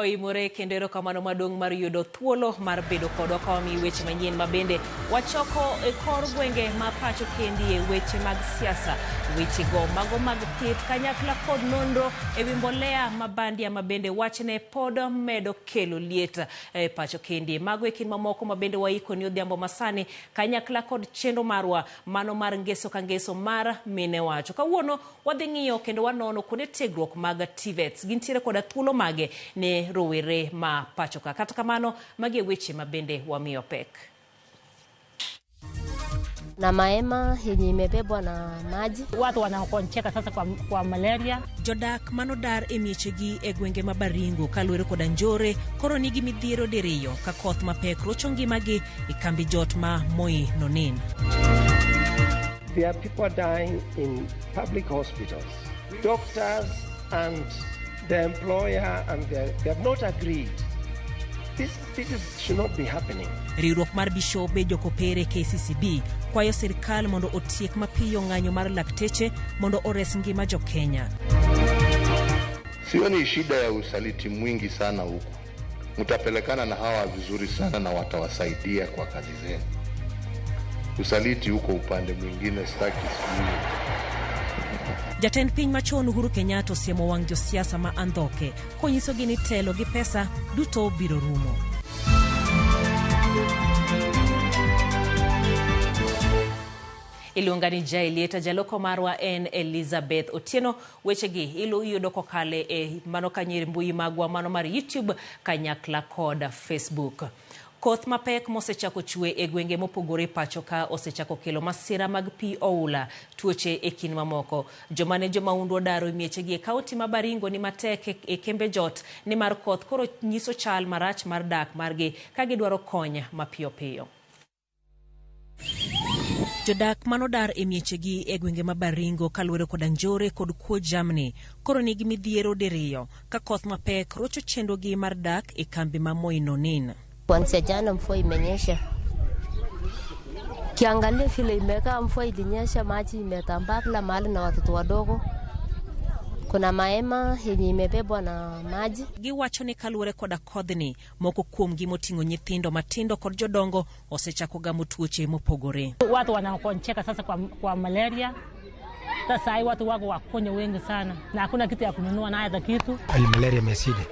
Oimore kendero kamano madong mar yudo thuolo mar bedo kodwa kawami weche manyien mabende wachoko e kor gwenge ma pacho kendi e weche mag siasa, weche go mago mag thieth kanyakla kod nonro e wimbolea mabandia mabende wachne pod medo kelo lieta e pacho kendi mago e kin mamoko mabende waiko ni odhiambo masani kanyakla kod chendo marwa mano mar ngeso ka ngeso mar mine wacho. Kawuono wadhi ng'iyo kendo wanono kuonde tiegruok mag TVETs gintiere koda thuolo mage ne rowere ma pachoka. Kata kamano magi weche mabende wamiyo pek. Na maema yenye imebebwa na maji. Watu wanakoncheka sasa kwa malaria. Jodak manodar e miechegi e gwenge ma Baringo kaluwore koda njore koro nigi midhiero diriyo ka koth mapek rocho ngimagi e kambi jot ma Moi Nonin. There are people dying in public hospitals. Doctors and the employer and they have not agreed. This should not be happening. Riwruok mar Bishobe Jokopere KCCB kwayo sirkal mondo otiek mapiyo ng'anyo mar lakteche mondo ores ngima jo Kenya. Sioni shida ya usaliti mwingi sana huku. Mtapelekana na hawa vizuri sana na watawasaidia kwa kazi zenu. Usaliti huko upande mwingine sitaki sijui. Jatend piny machon Uhuru Kenyatta osiemo wang' josiasa ma andhoke konyisogi ni telo gi pesa duto biro rumo. Iluongani Jailieta jaloko marwa en Elizabeth Otieno. Wechegi iyudo kokale e mano kanyiri mbui magwa mano mar YouTube kanyakla kod Facebook. Koth mapek mosechako chwe e gwenge mopogore pachoka osechako kelo masira mag pi oula, tuoche e kin mamoko. Jomane jomaundu odaro e miechegi e kaunti ma Baringo ni matek e kembe jot ni mar koth koro nyiso chal marach mar dak margi ka gidwaro kony mapiyo piyo. Jodak manodar e miechegi e gwenge ma Baringo kaluwore koda njore kod kuo jamni koro nigi midhiero diriyo ka koth mapek rocho chendogi mar dak e kambi ma Moi Nonin. Kuanzia jana mvua imenyesha. Kiangalia vile imekaa mvua ilinyesha, maji imetambaa kila mahali na watoto wadogo. Kuna maema yenye imebebwa na maji. Giwacho ni kaluwore koda kodhni moko kuomgi moting'o nyithindo matindo kod jodongo osechako gamo tuoche mopogore. Watu wanakoncheka sasa kwa malaria. Sasa hai watu wako wakonyo wengi sana na hakuna kitu ya kununua na hata kitu. Malaria imesidi.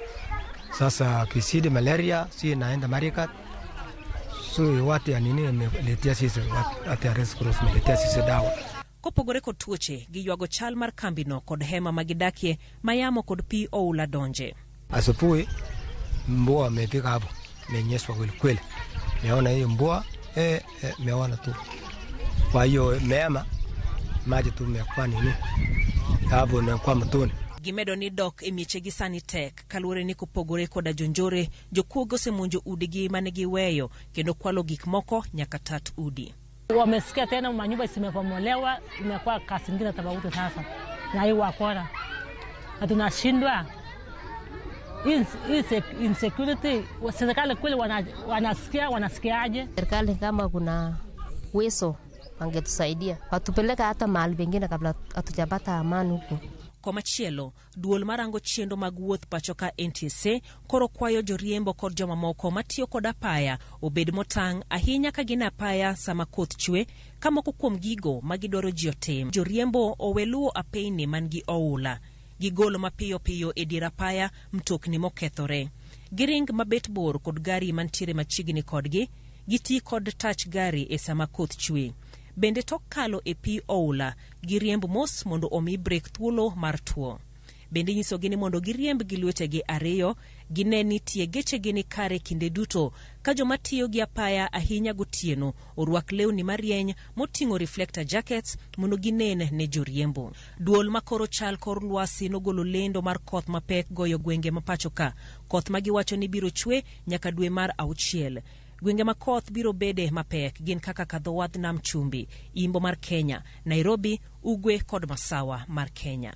Sasa kisidi malaria si naenda Marikat. So watu ya nini imeletea sisi watu ya Red Cross imeletea sisi dawa. Kopogore kod tuoche giywago chal mar kambino kod hema magidakie mayamo kod pi oula donje. Asubuhi mvua imefika hapo. Imenyesha kweli. Meona hiyo mvua meona tu. Kwa hiyo meema maji tu mekwa nini. Hapo na kwa mtoni. Gimedo ni dok e miechegi sani tek kaluwore ni kopogore koda jonjore jokuogo semonjo udigi manegi weyo kendo kwalo gik moko nyaka tat udi. Wamesikia tena manyumba isimepomolewa, imekuwa kasi ngine tofauti sasa. Na hii wakora. Na tunashindwa. Insecurity, serikali kweli wanasikiaje? Serikali kama kuna uwezo wangetusaidia. Watupeleka hata mahali pengine kabla hatujapata amani huko. Komachielo, duol marango chendo mag wuoth pachoka NTSA koro kwayo joriembo kod jomamoko matiyo kod apaya obed motang' ahinya ka gin apaya sama koth chwe kamoko kuom gigo magidwaro ji otim. Joriembo oweluo apeyni mangi oula. Gigolo mapiyo piyo e dier apaya mtokni mokethore. Giring mabet bor kod gari mantiere machiegni kodgi. Giti kod touch gari e sama koth chwe. Bende tok kalo e pi oula giriemb mos mondo omi break thuolo mar tuo. Bende nyisogi ni mondo giriemb gi lwetegi ariyo gine ni tie gechegi ni kare kinde duto ka joma tiyo gi apaya ahinya gotieno orwak lewni marieny moting'o reflector jackets mondo ginen ne joriembo. Duol makoro chal kor lwasi nogolo lendo mar koth mapek goyo gwenge mapachoka. Koth magiwacho ni biro chwe nyaka dwe mar 6. Gwenge ma koth biro bede mapek gin kaka kadhowadh nam chumbi, imbo mar Kenya, Nairobi, ugwe kod masawa mar Kenya.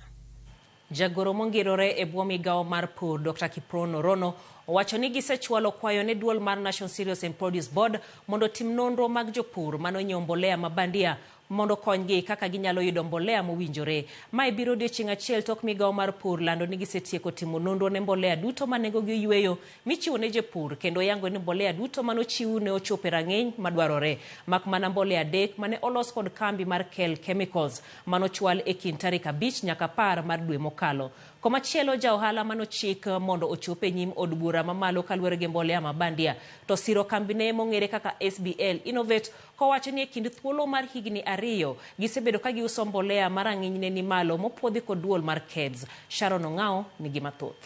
Jagoro mongirore e bwo migawo mar pur Dr. Kiprono Rono owacho ni gisechwalo kwayo ne duol mar National Cereals and Produce Board mondo tim nonro mag jopur manonyiewo mbolea mabandia mondo konygi kaka ginyalo yudo mbolea mowinjore. Mae biro odiechieng' achiel tok migawo mar pur lando ni gisetieko timo nonro ne mbolea duto ma nengogi oyweyo michiwo ne jopur, kendo yango ni mbolea duto manochiw ne ochopo e rang'iny madwarore, mak mana mbolea adek mane olos kod kambi mar Kel Chemicals manochwal e kind tarik 5 nyaka 10 mar dwe mokalo. Komachielo, ja ohala manochik mondo ochop e nyim od bura mamalo kaluwore gi mbolea mabandia to siro kambine mong'ere kaka SBL Innovate kowacho ni e kind thuolo mar higni 2 gisebedo ka giuso mbolea mar rang'iny ni malo mopuodhi kod duol mar KEBS. Sharon Ong'ao nigi mathoth.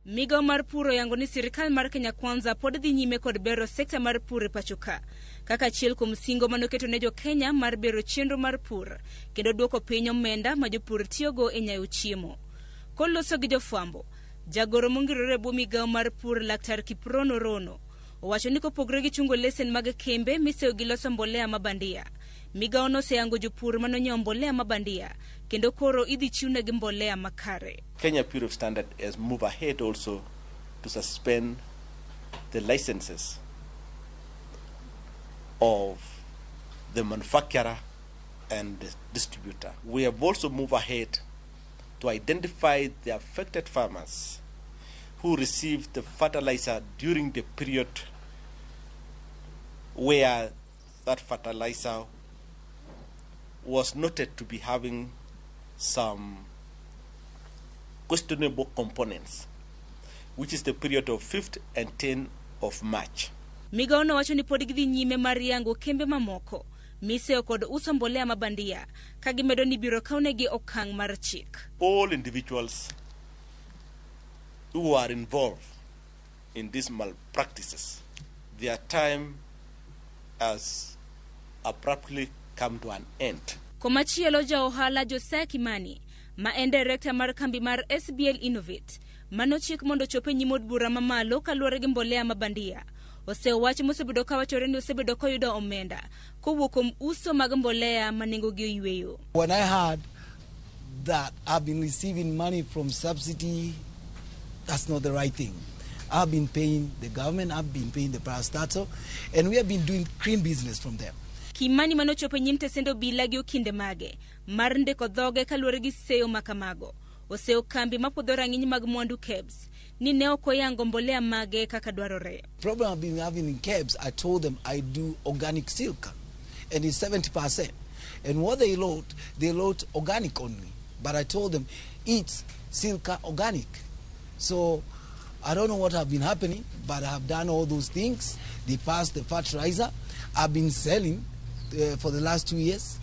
Migawo mar pur oyango ni sirikal mar Kenya Kwanza pod dhi nyime kod bero sekta mar pur e pacho ka kaka achiel kuom singo manoketo ne jo Kenya mar bero chenro mar pur kendo duoko piny omenda ma jopur tiyogo e nyayo chiemo. Koloso gi jofwambo, jagoro mongirore e bwo migawo mar pur Laktar Kiprono Rono owacho ni kopogore gi chungo lesen mag kembe miseyo gi loso mbolea mabandia, migawo no oseyango jopur manonyiewo mbolea mabandia kendo koro idhi chiwnegi mbolea makare. Kenya Bureau of Standard has moved ahead also to suspend the licenses of the manufacturer and the distributor. We have also moved ahead to identify the affected farmers who received the fertilizer during the period where that fertilizer was noted to be having some questionable components, which is the period of 5th and 10th of March. Migawo no wacho ni pod gidhi nyime mar yango kembe mamoko miseyo kod uso mbolea mabandia ka gimedo ni biro kawnegi okang' mar chik. All individuals who are involved in these malpractices, their time has abruptly come to an end. Komachielo, ja ohala Josiah Kimani ma en director mar kambi mar SBL Innovate manochik mondo chope nyim od bura mamalo kaluwore gi mbolea mabandia osewacho mosebedo ka wachore ni osebedo koyudo omenda kowuok kuom uso mag mbolea manengogi oyweyo. When I heard that I've been receiving money from subsidy, that's not the right thing. I've been paying the government, I've been paying the parastatal, and we have been doing clean business from them. Kimani manochopo nyim tesendo bila gi okinde mage mar ndiko dhoge kaluwore gi seyo makamago oseyo kambi mapodho rang'iny mag mwandu KEBS ni ne okoyango mbolea mage kaka dwarore. Problem I've been having in KEBS, I told them I do organic silk and it's 70%. And what they load organic only. But I told them it's silk organic. So I don't know what have been happening, but I have done all those things. They passed the fertilizer. I've been selling for the last 2 years.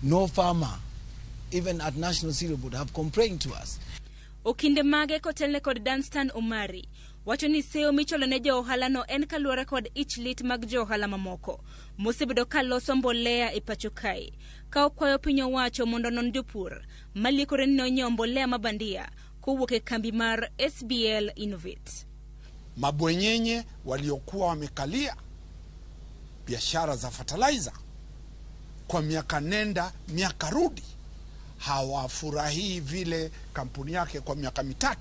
No farmer, even at National Cereal Board, have complained to us. Okinde mage kotelne kod Danstan Omari wacho ni seyo micholo ne jo ohala no en kaluwore kod ich lit mag jo ohala mamoko mosebedo ka loso mbolea e pacho kae ka okwayo piny owacho mondo non jopur malikore ni nonyiewo mbolea mabandia kowuok e kambi mar SBL Innovate. Mabwenyenye waliokuwa wamekalia biashara za fertilizer kwa miaka nenda miaka rudi hawafurahii vile kampuni yake kwa miaka 3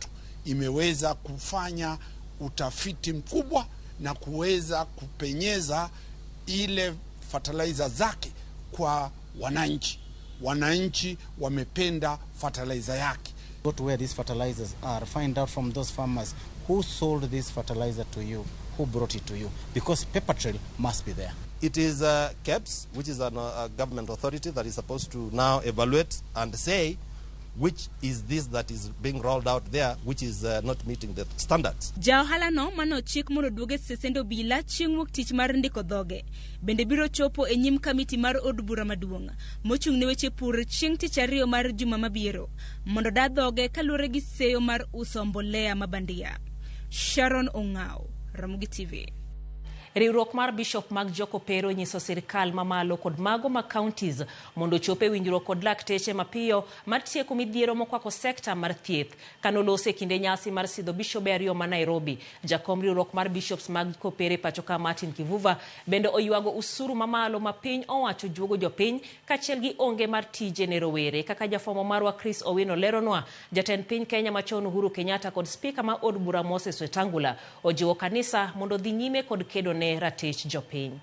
imeweza kufanya utafiti mkubwa na kuweza kupenyeza ile fertilizer zake kwa wananchi. Wananchi wamependa fertilizer yake. Go to where these fertilizers are, find out from those farmers who sold this fertilizer to you, who brought it to you, because paper trail must be there. It is KEBS, which is a government authority that is supposed to now evaluate and say which is this that is being rolled out there, which is not meeting the standards. Jaohala no mano chik mondo duoge sesendo bila chieng' wuok tich mar ndiko dhoge bende biro chopo e nyim kamiti mar od bura maduong' mochung' ne weche pur chieng' tich 2 mar juma mabiro mondo da dhoge kaluwore gi seyo mar uso mbolea mabandia. Sharon Ong'ao, RamogiTV. Riwruok mar Bishop mag Jokopero nyiso sirikal mamalo kod mago ma counties mondo chope winjruok kod lakteche mapiyo matieko midhiero mokwako sekta mar thieth kanolose kinde nyasi mar sidho Bishop Ariyo ma Nairobi. Jakom riwruok mar Bishops mag Kopere pachoka Martin Kivuva bende oywago usuru mamalo ma piny owacho juogo jopiny kachiel gi onge mar tije ne rowere kaka jafwambo marwa Chris Owino leronwa. Jatend piny Kenya machon Uhuru Kenyatta kod spika ma od bura Moses Wetangula ojiwo kanisa mondo dhi nyime kod kedo ne ratich jopiny.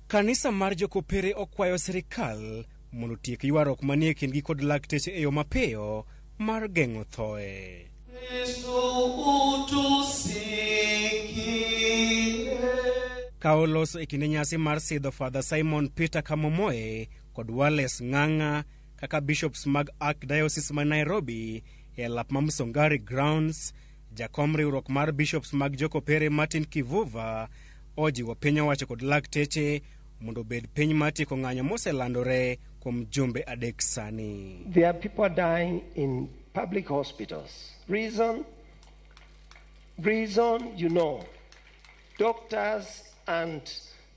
Kanisa mar jokopere okwayo sirikal mondo tiek ywarruok manie kindgi kod lakteche e yo mapiyo mar geng'o thoe. Ka oloso e kinde nyasi mar sidho Father Simon Peter Kamomoe kod Wales Ng'ang'a kaka bishops mag Archdiocese ma Nairobi e lap ma Msongari Grounds, jakom riwruok mar bishops mag jokopere Martin Kivuva ojiwo piny owacho kod lakteche mondo bed piny matieko ng'anyo moselandore kuom jumbe adek sani. There are people dying in public hospitals. Reason, you know, doctors and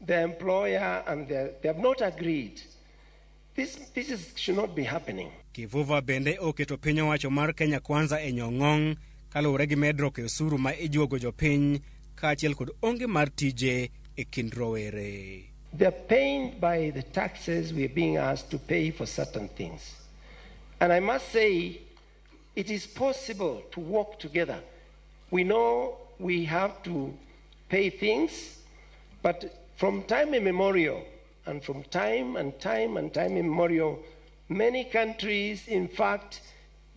the employer and they have not agreed. This should not be happening. Kivuva bende oketo piny owacho mar Kenya Kwanza e nyong'ong kaluwore gi medruok e osuru ma ijuogo jopiny kaachiel kod onge mar tije e kind rowere. They're pained by the taxes we're being asked to pay for certain things. And I must say, it is possible to work together. We know we have to pay things, but from time immemorial, and from time immemorial, many countries, in fact,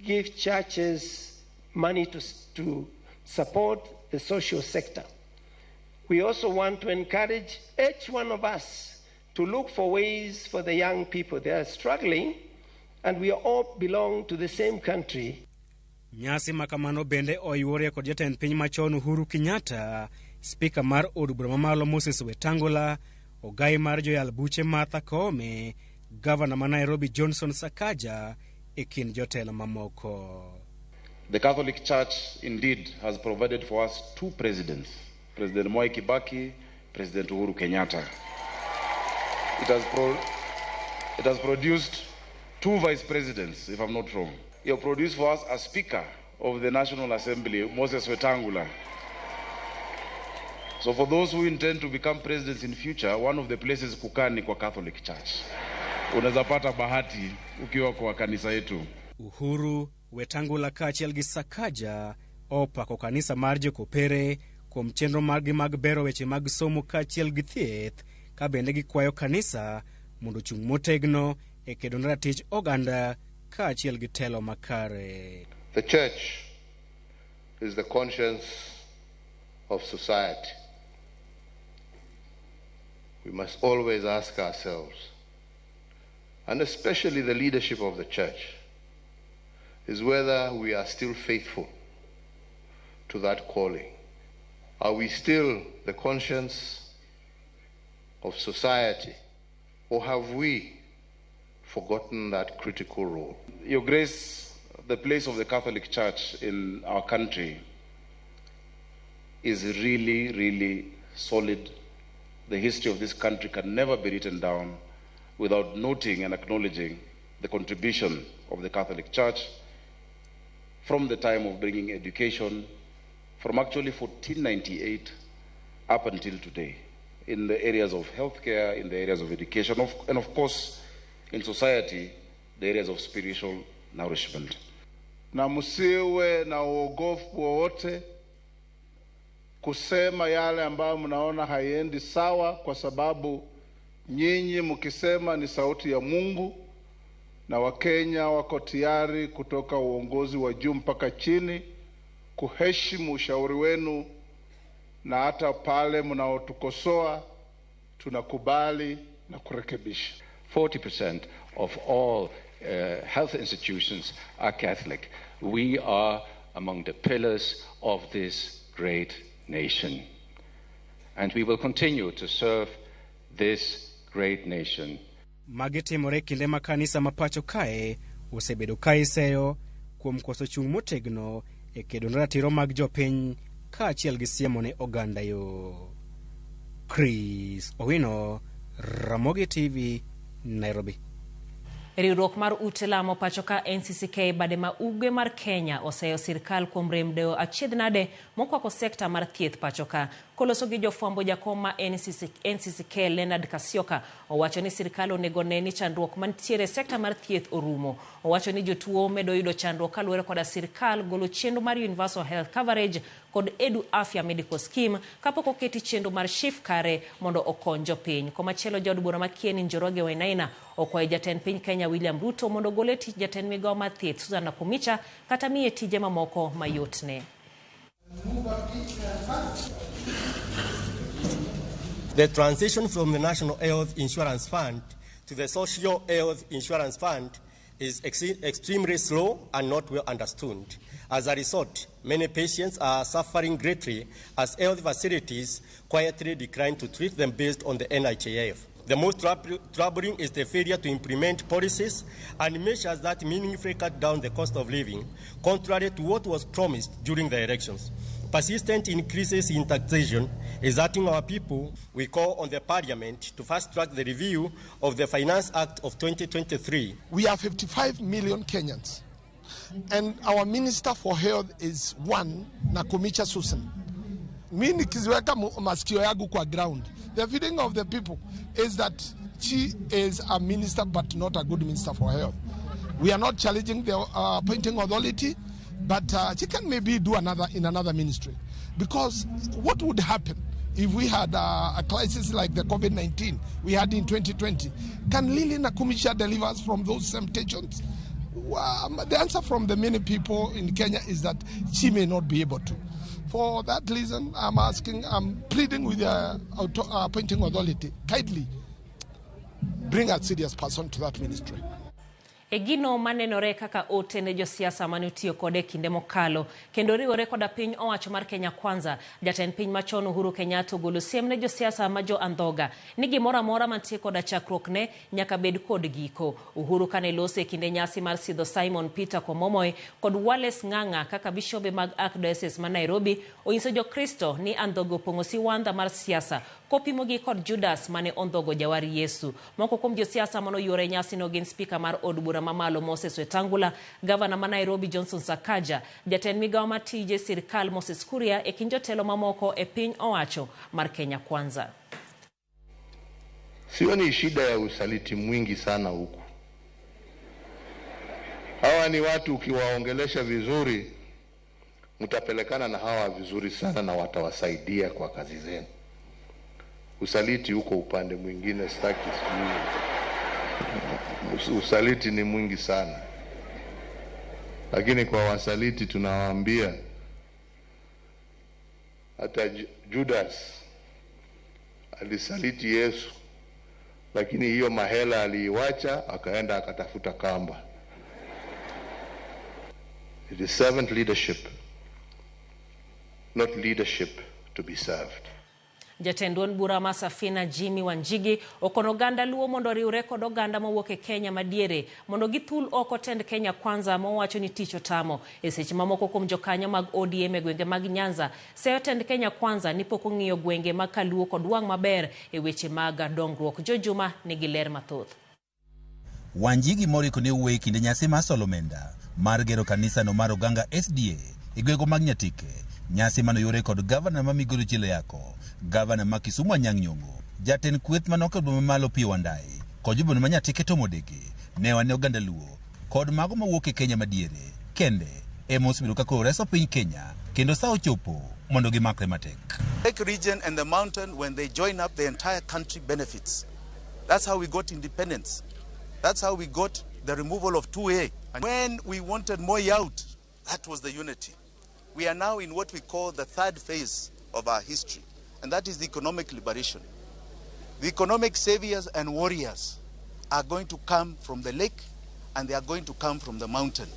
give churches money to support the social sector. We also want to encourage each one of us to look for ways for the young people. They are struggling, and we all belong to the same country. Nyasi makamano bende oyuore kod jatend piny machon Uhuru Kenyatta, spika mar od bura mamalo Moses Wetangula, ogai mar joyal buche Martha Koome, gavana ma Nairobi Johnson Sakaja e kind jotelo mamoko. The Catholic Church indeed has provided for us two presidents, President Mwai Kibaki, President Uhuru Kenyatta. It has produced two vice presidents, if I'm not wrong. You have produced for us a Speaker of the National Assembly, Moses Wetangula. So for those who intend to become presidents in future, one of the places kukaa ni kwa Catholic Church. Unaweza pata bahati ukiwa kwa kanisa yetu. Uhuru Wetangula kaachiel gi Sakaja opako kanisa mar jokopere kuom chenro margi mag bero weche mag somo kaachiel gi thieth, ka bende gikwayo kanisa mondo chung' motegno e kedo ne ratich oganda kaachiel gi telo makare. The church is the conscience of society. We must always ask ourselves, and especially the leadership of the church, is whether we are still faithful to that calling. Are we still the conscience of society, or have we forgotten that critical role? Your Grace, the place of the Catholic Church in our country is really, really solid. The history of this country can never be written down without noting and acknowledging the contribution of the Catholic Church from the time of bringing education, from actually 1498 up until today, in the areas of healthcare, in the areas of education, and of course, in society, the areas of spiritual nourishment. Na msiwe na uogofu wowote kusema yale ambayo mnaona haiendi sawa, kwa sababu nyinyi mkisema ni sauti ya Mungu, na Wakenya wako tayari kutoka uongozi wa juu mpaka chini kuheshimu ushauri wenu, na hata pale mnaotukosoa tunakubali na kurekebisha. 40% of all health institutions are Catholic. We are among the pillars of this great nation. And we will continue to serve this great nation. Magitimore kinde ma kanisa mapacho kae osebedo kaiseyo kuom koso chung' motegno e kedo ne ratiro mag jopiny kaachiel gi siemo ne oganda yo. Chris Owino, Ramogi TV, Nairobi. Riwruok mar ute lamo pacho ka NCCK bade ma ugwe mar Kenya oseyo sirkal kuom remdeo achiedhnade mokwako sekta mar thieth pacho ka. Koloso gi jofwambo jakom ma NCCK Leonard Kasioka owacho ni sirkal onego ne ni chandruok mantiere sekta mar thieth orumo. Owacho ni jotuo medo yudo chandruok kaluwore koda sirkal golo chenro mar universal health coverage kod edu afya medical scheme kapok oketi chenro mar shif kare mondo okony jopiny. Komachielo jod bura makien Njoroge Wainaina okwayo jatend piny Kenya William Ruto mondo gole tich jatend migawo mar thieth Susan Nakumicha kata miye tije mamoko mayotne. The transition from the National Health Insurance Fund to the Social Health Insurance Fund is extremely slow and not well understood. As a result, many patients are suffering greatly as health facilities quietly decline to treat them based on the NHIF. The most troubling is the failure to implement policies and measures that meaningfully cut down the cost of living, contrary to what was promised during the elections. Persistent increases in taxation is hurting our people. We call on the Parliament to fast-track the review of the Finance Act of 2023. We are 55 million Kenyans, and our Minister for Health is one, Nakumicha Susan. Mimi nikiziweka masikio yangu kwa ground, the feeling of the people is that she is a minister but not a good minister for health. We are not challenging the appointing authority, but she can maybe do in another ministry. Because what would happen if we had a crisis like the COVID-19 we had in 2020? Can Lily Nakumicha deliver us from those temptations? The answer from the many people in Kenya is that she may not be able to. For that reason, I'm pleading with the appointing authority, kindly bring a serious person to that ministry. Egino manenore kaka ote ne josiasa manutiyo kode kinde mokalo kendo riwore koda piny owacho mar Kenya Kwanza. Jatend piny machon Uhuru Kenyatta golo siem ne josiasa majo andhoga ni gimoro amora mantie koda chakruok ne nyaka bed kod giko. Uhuru kane lose kinde nyasi mar sidho Simon Peter Komomoe kod Wales Ng'ang'a kaka bishobe mag Archdiocese ma Nairobi onyiso jokristo ni andhogo pongo siwandha mar siasa kopimogi kod Judas mane ondhogo jawar Yesu. Moko kuom josiasa manoyore nyasi no gin spika mar od bura mamalo Moses Wetangula, gavana ma Nairobi Johnson Sakaja, jatend migawo matije sirkal Moses Kuria e kind jotelo mamoko e piny owacho mar Kenya Kwanza. Sioni shida ya usaliti mwingi sana huku. Hawa ni watu ukiwaongelesha vizuri mtapelekana na hawa vizuri sana na watawasaidia kwa kazi zenu. Usaliti huko upande mwingine sitaki sijui. Usaliti ni mwingi sana. Lakini kwa wasaliti tunawaambia hata Judas alisaliti Yesu, lakini hiyo mahela aliiwacha akaenda akatafuta kamba. It is servant leadership, not leadership to be served. Jatendon bura masafina Jimmy Wanjigi okono ganda luo mondo riure kod oganda mawuok e Kenya madiere mondo githul oko tend Kenya Kwanza mowacho ni tich otamo. E seche mamoko kuom jokanyo mag ODM e gwenge mag Nyanza seyo tend Kenya Kwanza ni pok ong'iyo gwenge mag Kaluo kod wang' maber e weche mag dongruok. Jojuma nigi ler mathoth. Wanjigi moriko ne wuoyo kinde nyasi mar Solomenda mar gero kanisa no mar oganga SDA e gwego mag Nyatike, nyasi manoyore kod gavana ma Migori Chile Yako, gavana ma Kisumu Anyang' Nyong'o, jatend kweth manoko boma malo Pi Wandai, kod jobona ma Nyatike Tomodege, ne wane oganda luo kod mago mawuok e Kenya madiere kende emos biro kako reso piny Kenya kendo sa ochopo mondo gimakre matek. Lake region and the mountain, when they join up, the entire country benefits. That's how we got independence. That's how we got the removal of 2A. And when we wanted Moi out, that was the unity. We are now in what we call the third phase of our history, and that is the economic liberation. The economic saviors and warriors are going to come from the lake, and they are going to come from the mountain.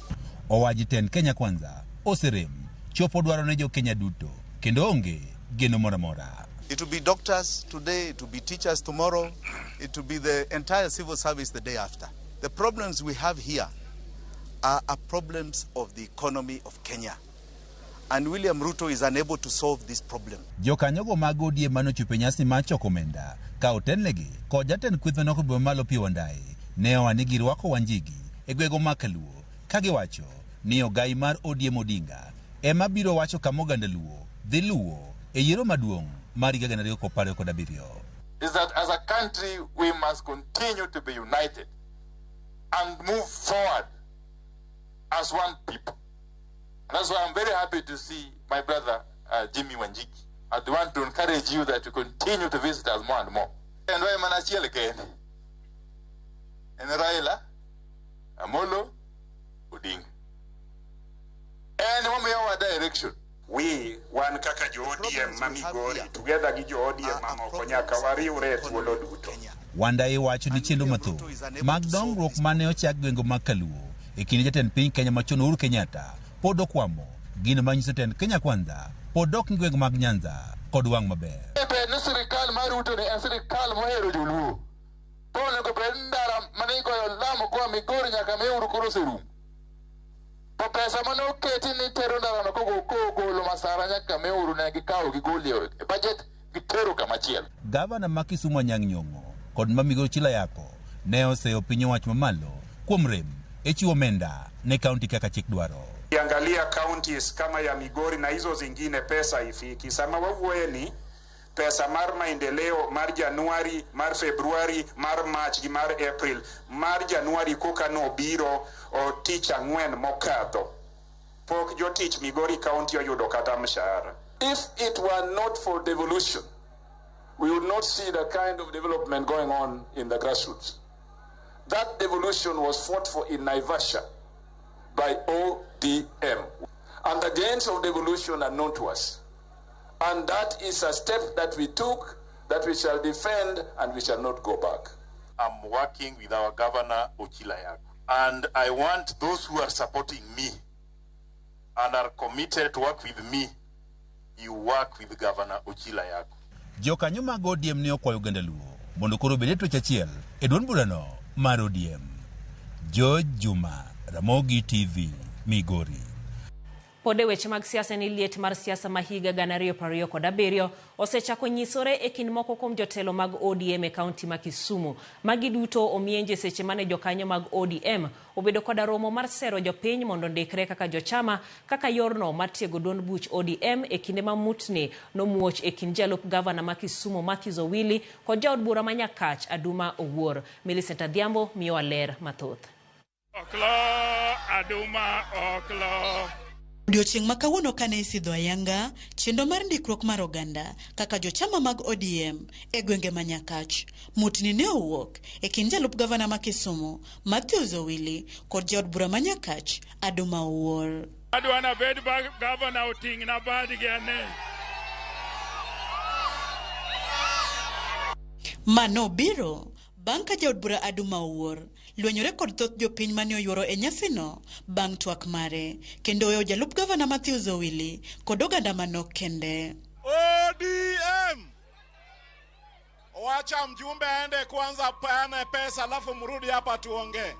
Owajiten Kenya Kwanza, oserem, chopo dwaro ne jo Kenya duto, kendo onge geno mora mora. It will be doctors today, it will be teachers tomorrow, it will be the entire civil service the day after. The problems we have here are problems of the economy of Kenya. And William Ruto is unable to solve this problem. Jokanyogo mag ODM manochopo nyasi mar choko omenda ka otelnegi kod jatend kweth manoko boma malo Pi Wandai ne owani girwako Wanjigi e gwego ma Kaluo ka giwacho ni ogai mar ODM Odinga ema biro wacho kama oganda luo dhi luo e yiero maduong' mar 2017. Is that as a country we must continue to be united and move forward as one people. And that's why I'm very happy to see my brother Jimmy Wanjigi. I want to encourage you that you continue to visit us more and more. And why Manachiel again? And Raila, Amolo, Odinga. And one our direction. We one kaka jo ODM mamigori together gi jo ODM mamokonya kawari ure tuolo duto. Wanda iwacho ni chenro mathoth mag dongruok mane ochak gwengo mag Kaluo e kind jatend piny Kenya machon Uhuru Kenyatta pod okwamo gino manyiso tend Kenya Kwanza pod ok gweng mag Nyanza kod wang' maber. Ne sirikal mar Ruto ne en sirikal mohero joluo. To onego bed ndara mane igoyo lamo koa Migori nyaka Meru koro oserumo. To pesa mane oketi ni tero ndara kogolo masara nyaka Meru ne gikawo gigoli e budget gitero kamachielo. Gavana ma Kisumu Anyang' Nyong'o kod ma Migori Chilayako ne oseyo piny owacho mamalo kuom rem e chiwo omenda ne kaunti kaka chik dwaro. Kiangalia counties kama ya Migori na hizo zingine pesa ifiki. Sama wawuoye ni pesa mar maendeleo mar Januari, mar Februari, mar March gi mar April. Mar Januari koka no biro o tich ang'wen mokadho. Pok jo tich Migori County oyudo kata mshahara. If it were not for devolution, we would not see the kind of development going on in the grassroots. That devolution was fought for in Naivasha by ODM. And the gains of devolution are known to us. And that is a step that we took, that we shall defend, and we shall not go back. I'm working with our governor, Ochilayago. And I want those who are supporting me and are committed to work with me, you work with Governor Ochilayago. Jokanyo mag ODM ne okwayo oganda Luo mondo koro obed e twech achiel e duond burano mar ODM. George Juma, Ramogi TV, Migori. Pode weche mag siasa ni liet mar siasa ma higa 2027 osechako nyisore e kind moko kuom jotelo mag ODM e kaunti ma Kisumu. Magi duto omienje seche mane jokanyo mag ODM obedo koda romo mar sero jopiny mondo ndikre kaka jochama kaka yorno mar tiego duond buch ODM e kinde mamutni nomuoch e kind jalup gavana ma Kisumu Matthews Owili kod jaod bura ma Nyakach Aduma Owuor. Millicent Adhiambo miyo ler mathoth. Oklo Aduma oklo. Odiochieng' ma kawuono kane isidho ayanga chendo mar ndikruok mar oganda kaka jochama mag ODM e gwenge ma Nyakach. Mutni ne owuok e kind jalup gavana ma Kisumu Matthews Owili kod jaod bura ma Nyakach Aduma Owuor. Adwana bed gavana oting na bad gane. Mano biro bang' ka jaod bura Aduma Owuor luenyore kod thoth jopiny mane oyuoro e nyasino bang' twak mare kendo weyo jalup gavana Matthews Owili kod oganda manok kende. ODM wacha mjumbe aende kwanza peane pesa alafu mrudi hapa tuongee.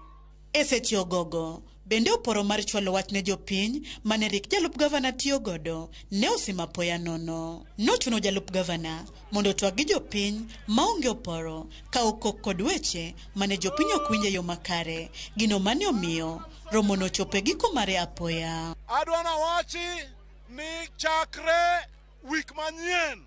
E seche ogogo bende oporo mar chwalo wach ne jopiny mane rik jalup gavana tiyo godo ne osima poya nono. Nochuno jalup gavana mondo twag gi jopiny maonge oporo ka okok kod weche mane jopiny ok winje yo makare gino mane omiyo romo no chope giko mare apoya. Adwana wachi ni chakre wik manyien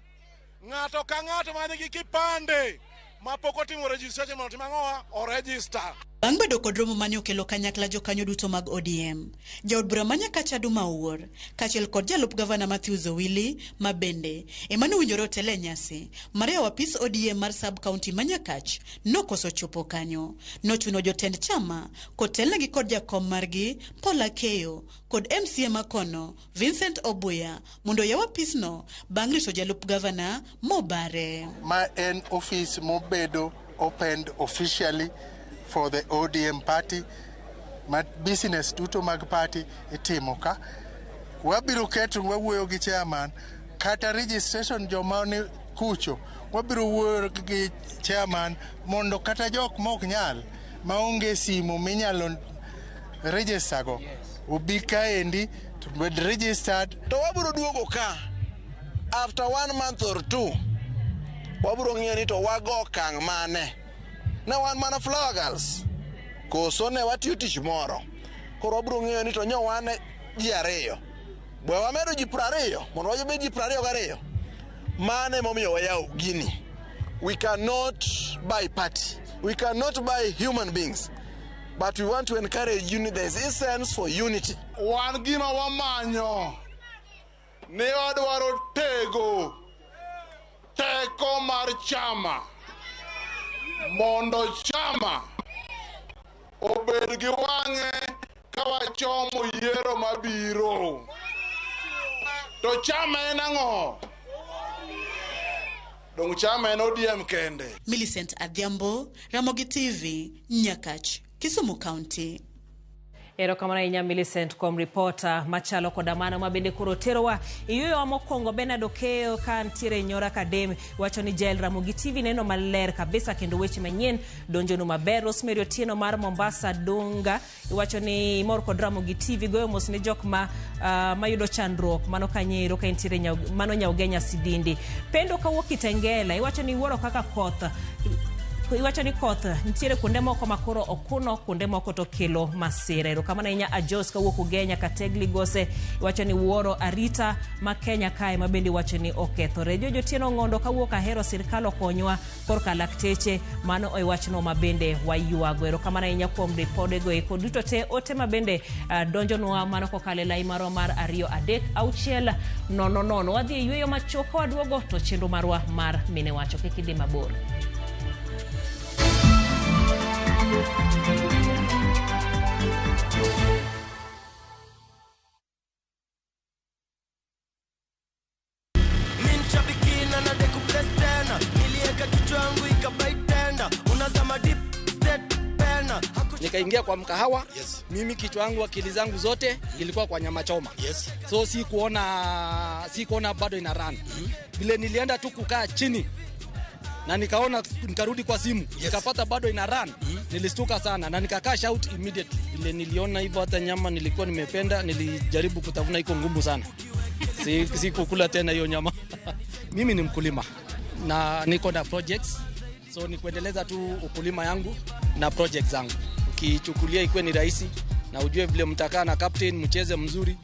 ng'ato ka ng'ato mane gi kipande mapok otimo registration mondo tim ang'owa o register. Bang' bedo kod romo mane okelo kanyakla jokanyo duto mag ODM, jaod bura ma Nyakach Aduma Owuor kaachiel kod jalup gavana Matthews Owili ma bende emane owinjore otelo e nyasi mar yawo apis ODM mar sub county ma Nyakach nokoso chopo kanyo. Nochuno jotend chama kod telnegi kod jakom margi Paul Akeyo kod MCA makono Vincent Obuya mondo yawo apisno bang' rito jalup gavana mobare. Ma en office mobedo opened officially for the ODM party, my business duto mag party itimo ka. Wabiro keto wawuoyo gi chairman kata registration jomane kucho. Wabiro wuoyo gi chairman mondo kata jok mok nyal maonge simu minyalo register go ubi kaendi to be registered. To wabiro duogo ka after 1 month or 2 wabiro ng'iyo ni to wago okang' mane. Ne wan mana flower girls koso ne watiyo tich moro koro wabiro ng'iyo ni to nyo wan ji ariyo bwe wamedo ji 20 mondo wabed ji 22 mane momiyo wayaw gini. We cannot buy party, we cannot buy human beings, but we want to encourage unity. There's a sense for unity. Wan gima wamanyo ne wadwaro tego teko mar chama mondo chama obed gi wang'e ka wachomo yiero mabiro. To chama en ang'o? Dong chama en ODM kende. Millicent Adhiambo, RamogiTV, Nyakach, Kisumu County. Erokamano ahinya Millicent kuom reporter machalo koda mano mabende koro terowa iyuyo mokwongo Bernard Okeo ka ntiere Nyora Academy wacho ni jael RamogiTV neno maler kabisa kendo weche manyien donjono maber. Rosemary Otieno mar Mombasa Dunga wacho ni mor kod RamogiTV goyo mos ne jok mayudo chandruok mano kanyero ka ntiere mano Nyaugenya Sidindi. Pendo kawuok Kitengela iwacho ni wuoro kaka koth iwacho ni koth ntiere kuonde moko makoro okuno kuonde moko to kelo masira. Erokamano ahinya Ajos kawuok Ugenya Kategli Gose iwacho ni wuoro arita ma Kenya kae mabende wacho ni okethore. Jojo Tieno Ng'ondo kawuok Ahero sirkal okonywa korka lakteche mano iwachno mabende wayuago. Erokamano ahinya kuom ripodego eko duto te ote mabende donjonwa mano kokale lai maro mar 23600. Wadhi yweyo machuok waduogo to chenro marwa mar mine wacho kikidhi mabor. Nikaingia kwa mkahawa, mimi kichwa yangu akili zangu zote ilikuwa kwa nyama choma. So si kuona bado ina run. Vile nilienda tu kukaa chini na nikarudi kwa simu, nikapata bado ina run. Nilistuka sana na nikakaa shout immediately. Vile niliona hivyo hata nyama nilikuwa nimependa, nilijaribu kutafuna iko ngumu sana. Si kukula tena hiyo nyama. Mimi ni mkulima na niko na projects. So ni kuendeleza tu ukulima yangu na projects zangu. Ukichukulia ikuwe ni rahisi na ujue vile mtakaa na captain mcheze mzuri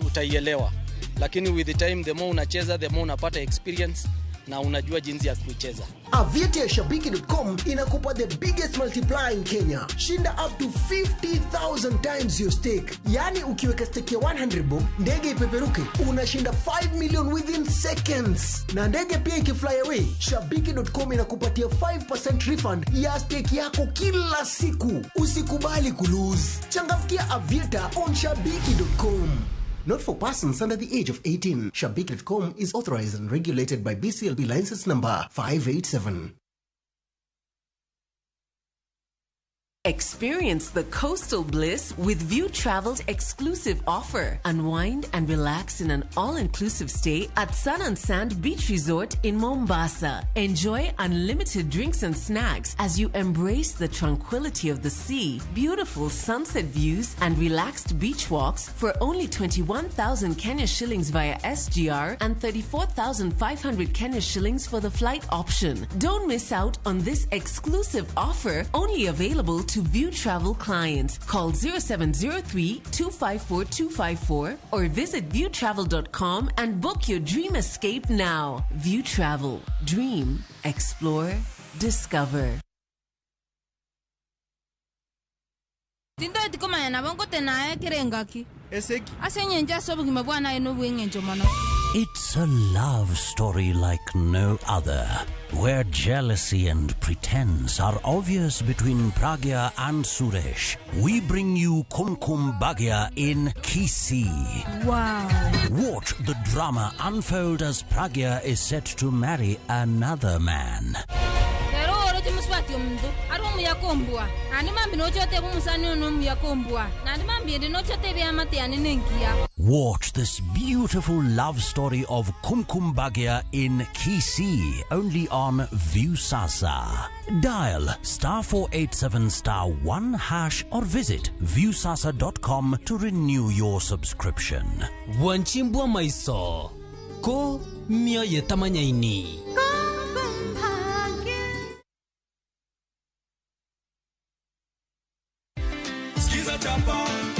utaielewa. Lakini with the time the more unacheza the more unapata experience na unajua jinsi ya kucheza. Aviate ya Shabiki.com inakupa the biggest multiplier in Kenya. Shinda up to 50,000 times your stake. Yani ukiweka stake ya 100 bob, ndege ipeperuke, unashinda 5 million within seconds. Na ndege pia ikifly away, Shabiki.com inakupatia 5% refund ya stake yako kila siku. Usikubali kulose. Changamkia Aviate on Shabiki.com. Not for persons under the age of 18. Shabiki.com is authorized and regulated by BCLB license number 587. Experience the coastal bliss with View Travel's exclusive offer. Unwind and relax in an all-inclusive stay at Sun and Sand Beach Resort in Mombasa. Enjoy unlimited drinks and snacks as you embrace the tranquility of the sea, beautiful sunset views, and relaxed beach walks for only 21,000 Kenya shillings via SGR and 34,500 Kenya shillings for the flight option. Don't miss out on this exclusive offer, only available to View Travel clients. Call 0703-254-254 or visit viewtravel.com and book your dream escape now. View Travel. Dream. Explore. Discover. It's a love story like no other, where jealousy and pretense are obvious between Pragya and Suresh. We bring you Kumkum Bhagya in Kisii. Wow. Watch the drama unfold as Pragya is set to marry another man. Watch this beautiful love story of Kumkum Bhagya in Kisii, only on Viusasa. Dial *487*1# or visit viusasa.com to renew your subscription. Wanchimbwa maiso ko mia yetamanyaini.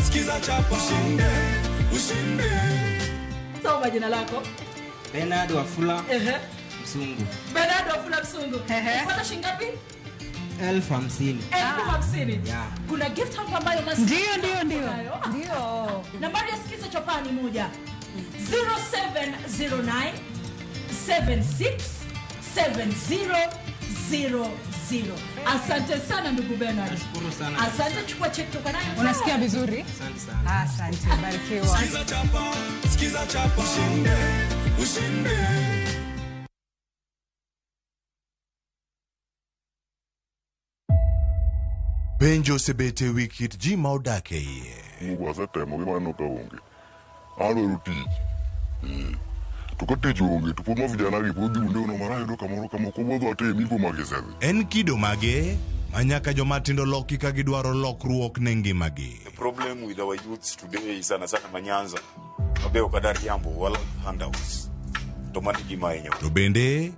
Skiza chapa ushinde. Soma jina lako. Bernard Wafula Msungu. Bernard Wafula Msungu. Unapata shilingi ngapi? 50,000. 50,000. Yeah. Kuna gift hapa ambayo Ndio. Nambari ya sikiza chopani moja 0709 767000. Asante sana ndugu Bernard. Nashukuru sana. Asante, chukua check toka nayo. Unasikia vizuri? Asante sana. Asante, barikiwa. Sikiza chapa, ushinde. Penjo sebete wikit ji ma odake iye. Mungu asetemo gi mano ka onge. Adwaro tich. To ka tich onge, to pod ma vijana gi pod dhunde uno marayudo kamoro kamoko wuodho atemi po magisedhi. En kido mage manyaka jomatindo loki ka gidwaro lokruok ne ngimagi. The problem with our youths today is sana manyanza. Mabeo kadar yambo wala handouts. To manigi maenyo. To bende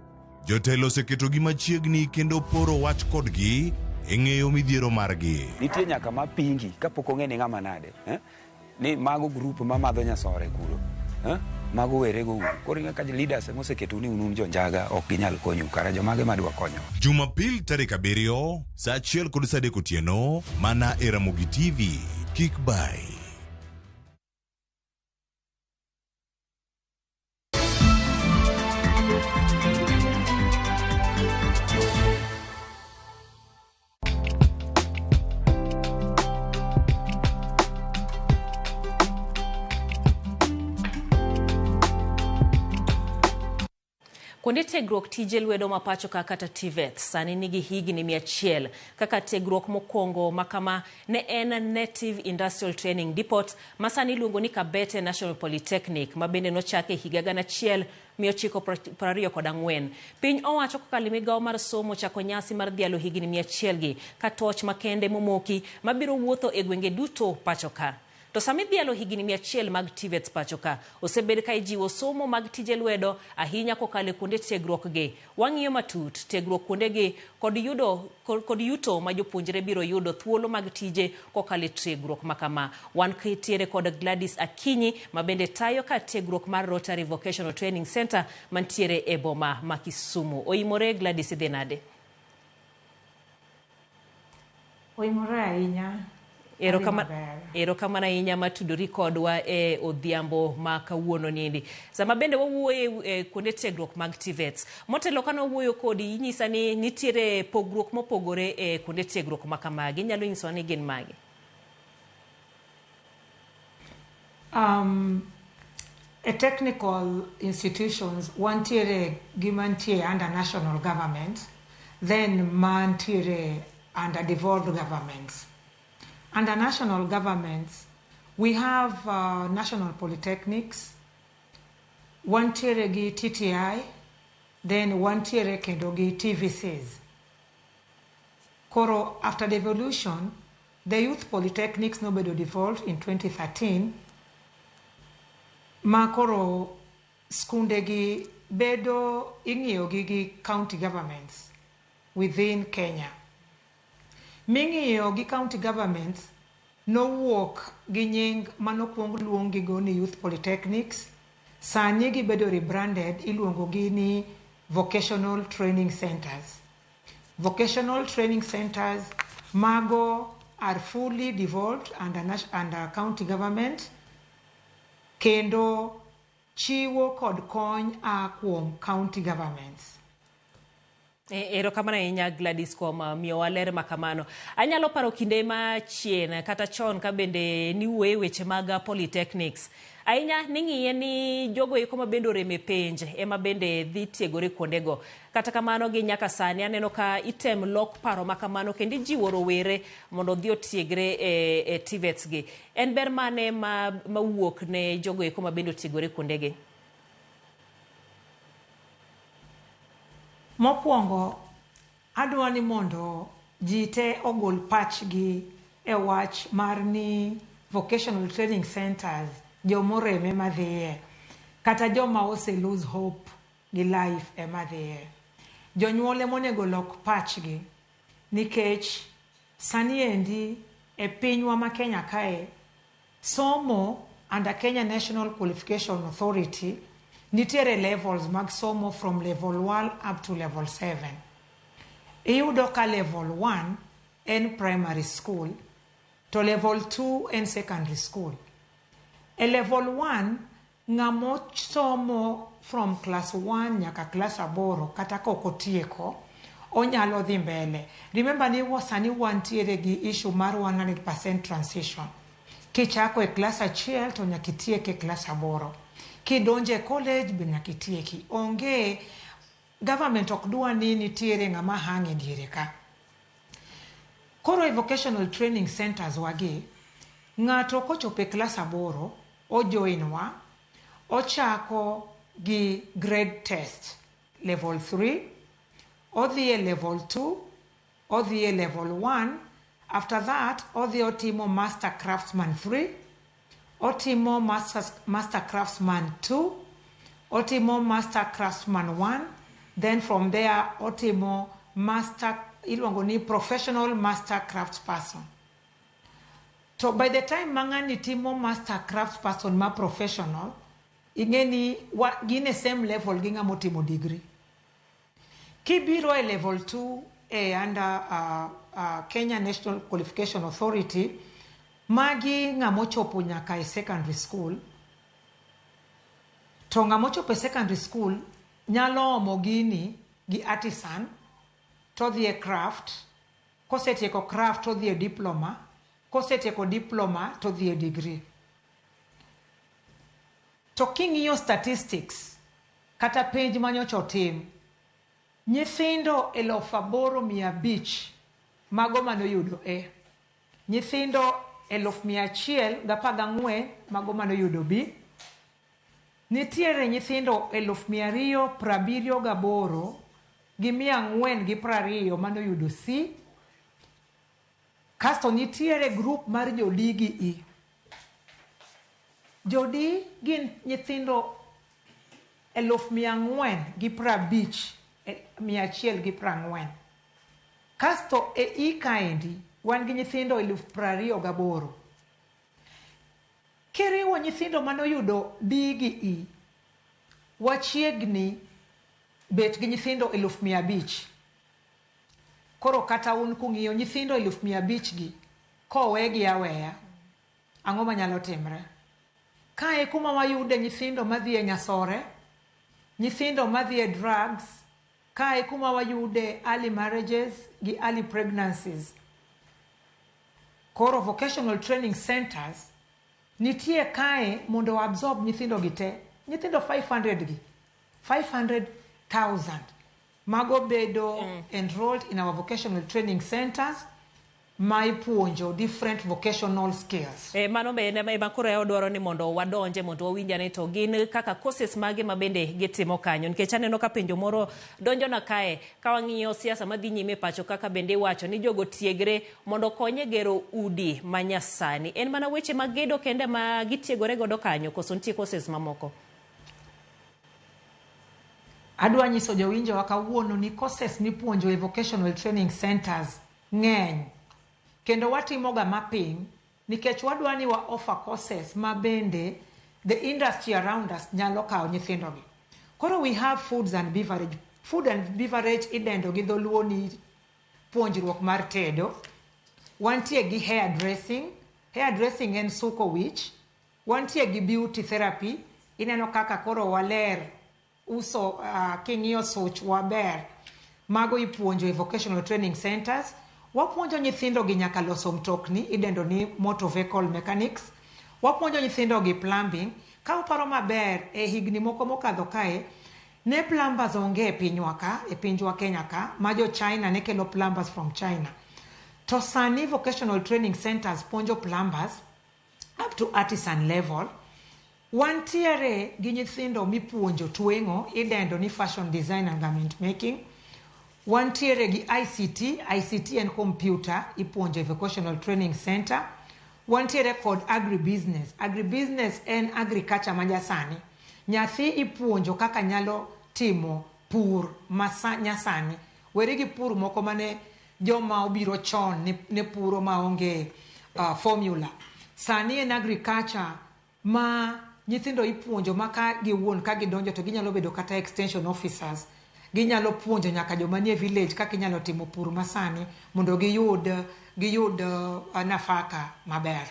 jotelo oseketo gi machiegni kendo poro wach kodgi eng'eyo midhiero margi. Nitie nyaka mapingi kapok ong'e ni ng'ama nade, ni mago group mamadho nyasore kuro, mago werego uru. Koro ing'e ka leaders moseketo ni unun jonjaga ok ginyal konyu, kara jomage madwa konyo. Jumapil tarik 7 saa 1:03 otieno mana e RamogiTV. Kik bai. Kuonde tiegruok tije lwedo mapacho kata TVET sani nigi higni 100 kaka tiegruok mokwongo makama ne en Native Industrial Training Depot masani iluongo ni Kabete National Polytechnic mabende nochake higa 1924. Piny owacho kokalo migawo mar somo chako nyasi mar dhialo higni 100 gi ka toch makende momoki mabiro wuotho e gwenge duto pacho ka. To sami dhialo higni 100 mag TVET pacho ka osebed ka ijiwo somo mag tije lwedo ahinya kokalo kuonde tiegruok gi. Wang'iyo matut tiegruok kuonde gi kod yuto ma jopuonjre biro yudo thuolo mag tije kokalo tiegruok makama. Wan kitiere kod Gladys Akinyi mabende tayo ka tiegruok mar Rotary Vocational Training Center mantiere e boma ma Kisumu. Oimore Gladys Denade. Oimore ahinya. Erokamana ahinya matudori kodwa e odhiambo ma kawuono nindi. Sama bende wawuoyo e kuonde tiegruok mag TVET. Motelo kano wuoyo kodi inyisa ni nitiere pogruok mopogore e kuonde tiegruok ma kamagi. Inyalo nyiso ni gin magi? A technical institutions wantiere gimantiere under national government, then mantiere under devolved governments. Under national governments, we have national polytechnics, one tier gi TTI, then one tier kendo gi TVCs. Koro, after the evolution, the youth polytechnics nobedo devolved in 2013. Ma koro skunde gi bedo ing'iyo gi county governments within Kenya. Ming'iyo gi county governments nowuok gi nying manokwong luongi go ni youth polytechnics, sani gibedo rebranded iluongo gi ni vocational training centers. Vocational training centers mago are fully devolved under county government kendo chiwo kod kony kuom county governments. Erokamano ahinya Gladys kuom miyo waler makamano. Anyalo paro kinde ma chien kata chon ka bende ni wuoye weche mag polytechnics. Ahinya ning'iye ni jogo eko mabende oreme penj ema bende dhi tiegore kuondego. Kata kamano gi nyaka sani aneno ka item lok paro makamano kendo jiwo rowere mondo dhi otiegre e TVETs gi. En ber mane mawuok ne jogo eko mabende otiegore kuondegi? Mokwongo, adwa ni mondo ji te ogol pachgi e wach mar ni vocational training centers jomoreme madhiye kata joma ose lose hope gi life e madhiye. Jonyuole monego lok pachgi nikech sani endi e pinywa ma Kenya kae somo under Kenya National Qualification Authority nitiere levels mag somo from level 1 up to level 7. iyudo ka level 1 en primary school to level 2 en secondary school. E level 1 ng'amo somo from class 1 nyaka class 8 kata koko tieko onyalo dhi mbele. Remember ni sani wantiere gi issue mar 100% transition. Kichako e class 1 to nyaka itieke class 8. Kidonje college be nyaka itieki. Onge government ok dwa ni nitiere ng'ama hang e diere ka. Koro e vocational training centers wagi, ng'ato kochope class 8 ojoinwa, ochako gi grade test level 3, odhi e level 2, odhi e level 1, after that odhi otimo master craftsman 3, otimo master craftsman 2, otimo master craftsman 1, then from there otimo master iluongo ni professional master craftsperson. So by the time mang'ani timo master craftsperson ma professional, ingeni gin e same level gi ng'amo timo degree. Kibiro e level 2 under Kenya National Qualification Authority, magi ng'amo chopo nyaka e secondary school. To ng'amo chopo e secondary school nyalo omo gini gi artisan, to dhi e craft, kosetieko craft to dhi e diploma, kosetieko diploma to dhi e degree. To king'iyo statistics kata penj manyocha otim, nyithindo 8,500 mago manoyudo E, nyithindo 114 mago manoyudo B, nitiere nyithindo 278 gi 420 manoyudo C, kasto nitiere group mar jodi gi E. Jodi gin nyithindo 450,140. Kasto e E kaendi wan gi nyithindo 28,000. Kiriwo nyithindo manoyudo D gi E, wachiegni bet gi nyithindo 500,000. Koro kata un kung'iyo nyithindo 500,000 gi kowegi aweya, ang'o manyalo timre? Kae kuma wayude nyithindo madhi e nyasore, nyithindo madhi e drugs, kae kuma wayude early marriages gi early pregnancies. Koro vocational training centers nitie kae mondo absorb nyithindo gite, nyithindo 500 gi, 500,000 mago bedo enrolled in our vocational training centers ma ipuonjo different vocational skills. Mano bende makoro odwaro ni mondo wadonje mondo wawinjane to gin kaka courses mage mabende gitimo kanyo, nikech aneno ka penjo moro donjo na kae ka wang'iyo siasa madhi nyime pacho kaka bende wacho ni jogo tiegre mondo konye gero udi manyasani. En mana weche magedo kende ma gitiegore godo kanyo koso nitie courses mamoko? Adwa nyiso jowinjo kawuono ni courses mipuonjo e vocational training centers ng'eny, kendo watimo ga mapping nikech wadwa ni wa offer courses ma bende the industry around us nyalo kawo nyithindo gi. Koro we have food and beverage idendo gi dholuo ni puonjruok mar tedo. Wantie gi hair dressing en suko wich. Wantie gi beauty therapy, ineno kaka koro waler uso king'iyo such waber, mago ipuonjo e vocational training centers. Wapuonjo nyithindo gi nyaka loso mtokni idendo ni motor vehicle mechanics. Wapuonjo nyithindo gi plumbing. Ka uparo maber e higni moko mokadho kae, ne plumbers onge e pinywa ka, e pinjwa Kenya ka, ma jo China ne kelo plumbers from China. To sani vocational training centers puonjo plumbers up to artisan level. Wantiere gi nyithindo mipuonjo tweng'o idendo ni fashion design and garment making. Wantiere gi ICT and computer ipuonjo e vocational training center. Wantiere kod agribusiness en agriculture majasani. Nyathi ipuonjo kaka nyalo timo pur nyasani. Weri gi pur moko mane joma obiro chon ne puro maonge formula. Sani en agriculture ma nyithindo ipuonjo ma ka giwuon ka gidonjo to ginyalo bedo kata extension officers ginyalo puonjo nyaka joma nie village kaka inyalo timo pur masani mondo giyud nafaka maber.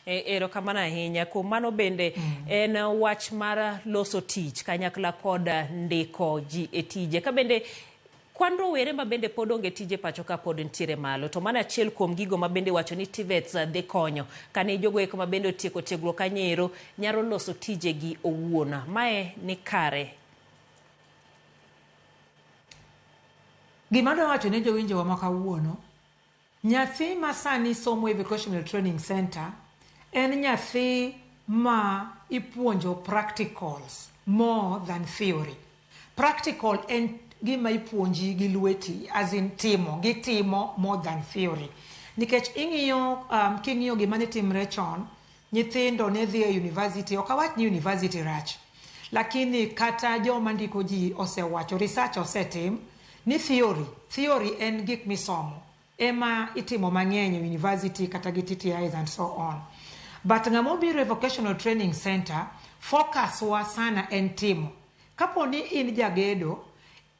Ero kamano ahinya. Kuom mano bende en wach mar loso tich kanyakla kod ndiko ji e tije. Ka bende kwan rowere ma bende pod onge tije pacho ka pod ntiere malo. To mana achiel kuom gigo ma bende wacho ni TVETs dhi konyo. Kane jogo eko ma bende otieko tiegruok kanyero nyalo loso tije gi owuon. Mae ni kare. Gima dwa wacho ne jowinjowa ma kawuono, nyathi ma sani somo e Vocational Training Center en nyathi ma ipuonjo practicals more than theory. Practical en gima ipuonji gi lweti, as in gitimo more than theory. Nikech king'iyo gima ne timre chon, nyithindo ne dhi e university, ok awach ni university rach, lakini kata joma ndiko ji osewacho, research osetim, ni theory en gik misomo ema itimo mang'eny university kata gi TTIs and so on. But ng'amo biro e Vocational Training Center, focus wa sana en timo. Kapo ni in jagedo,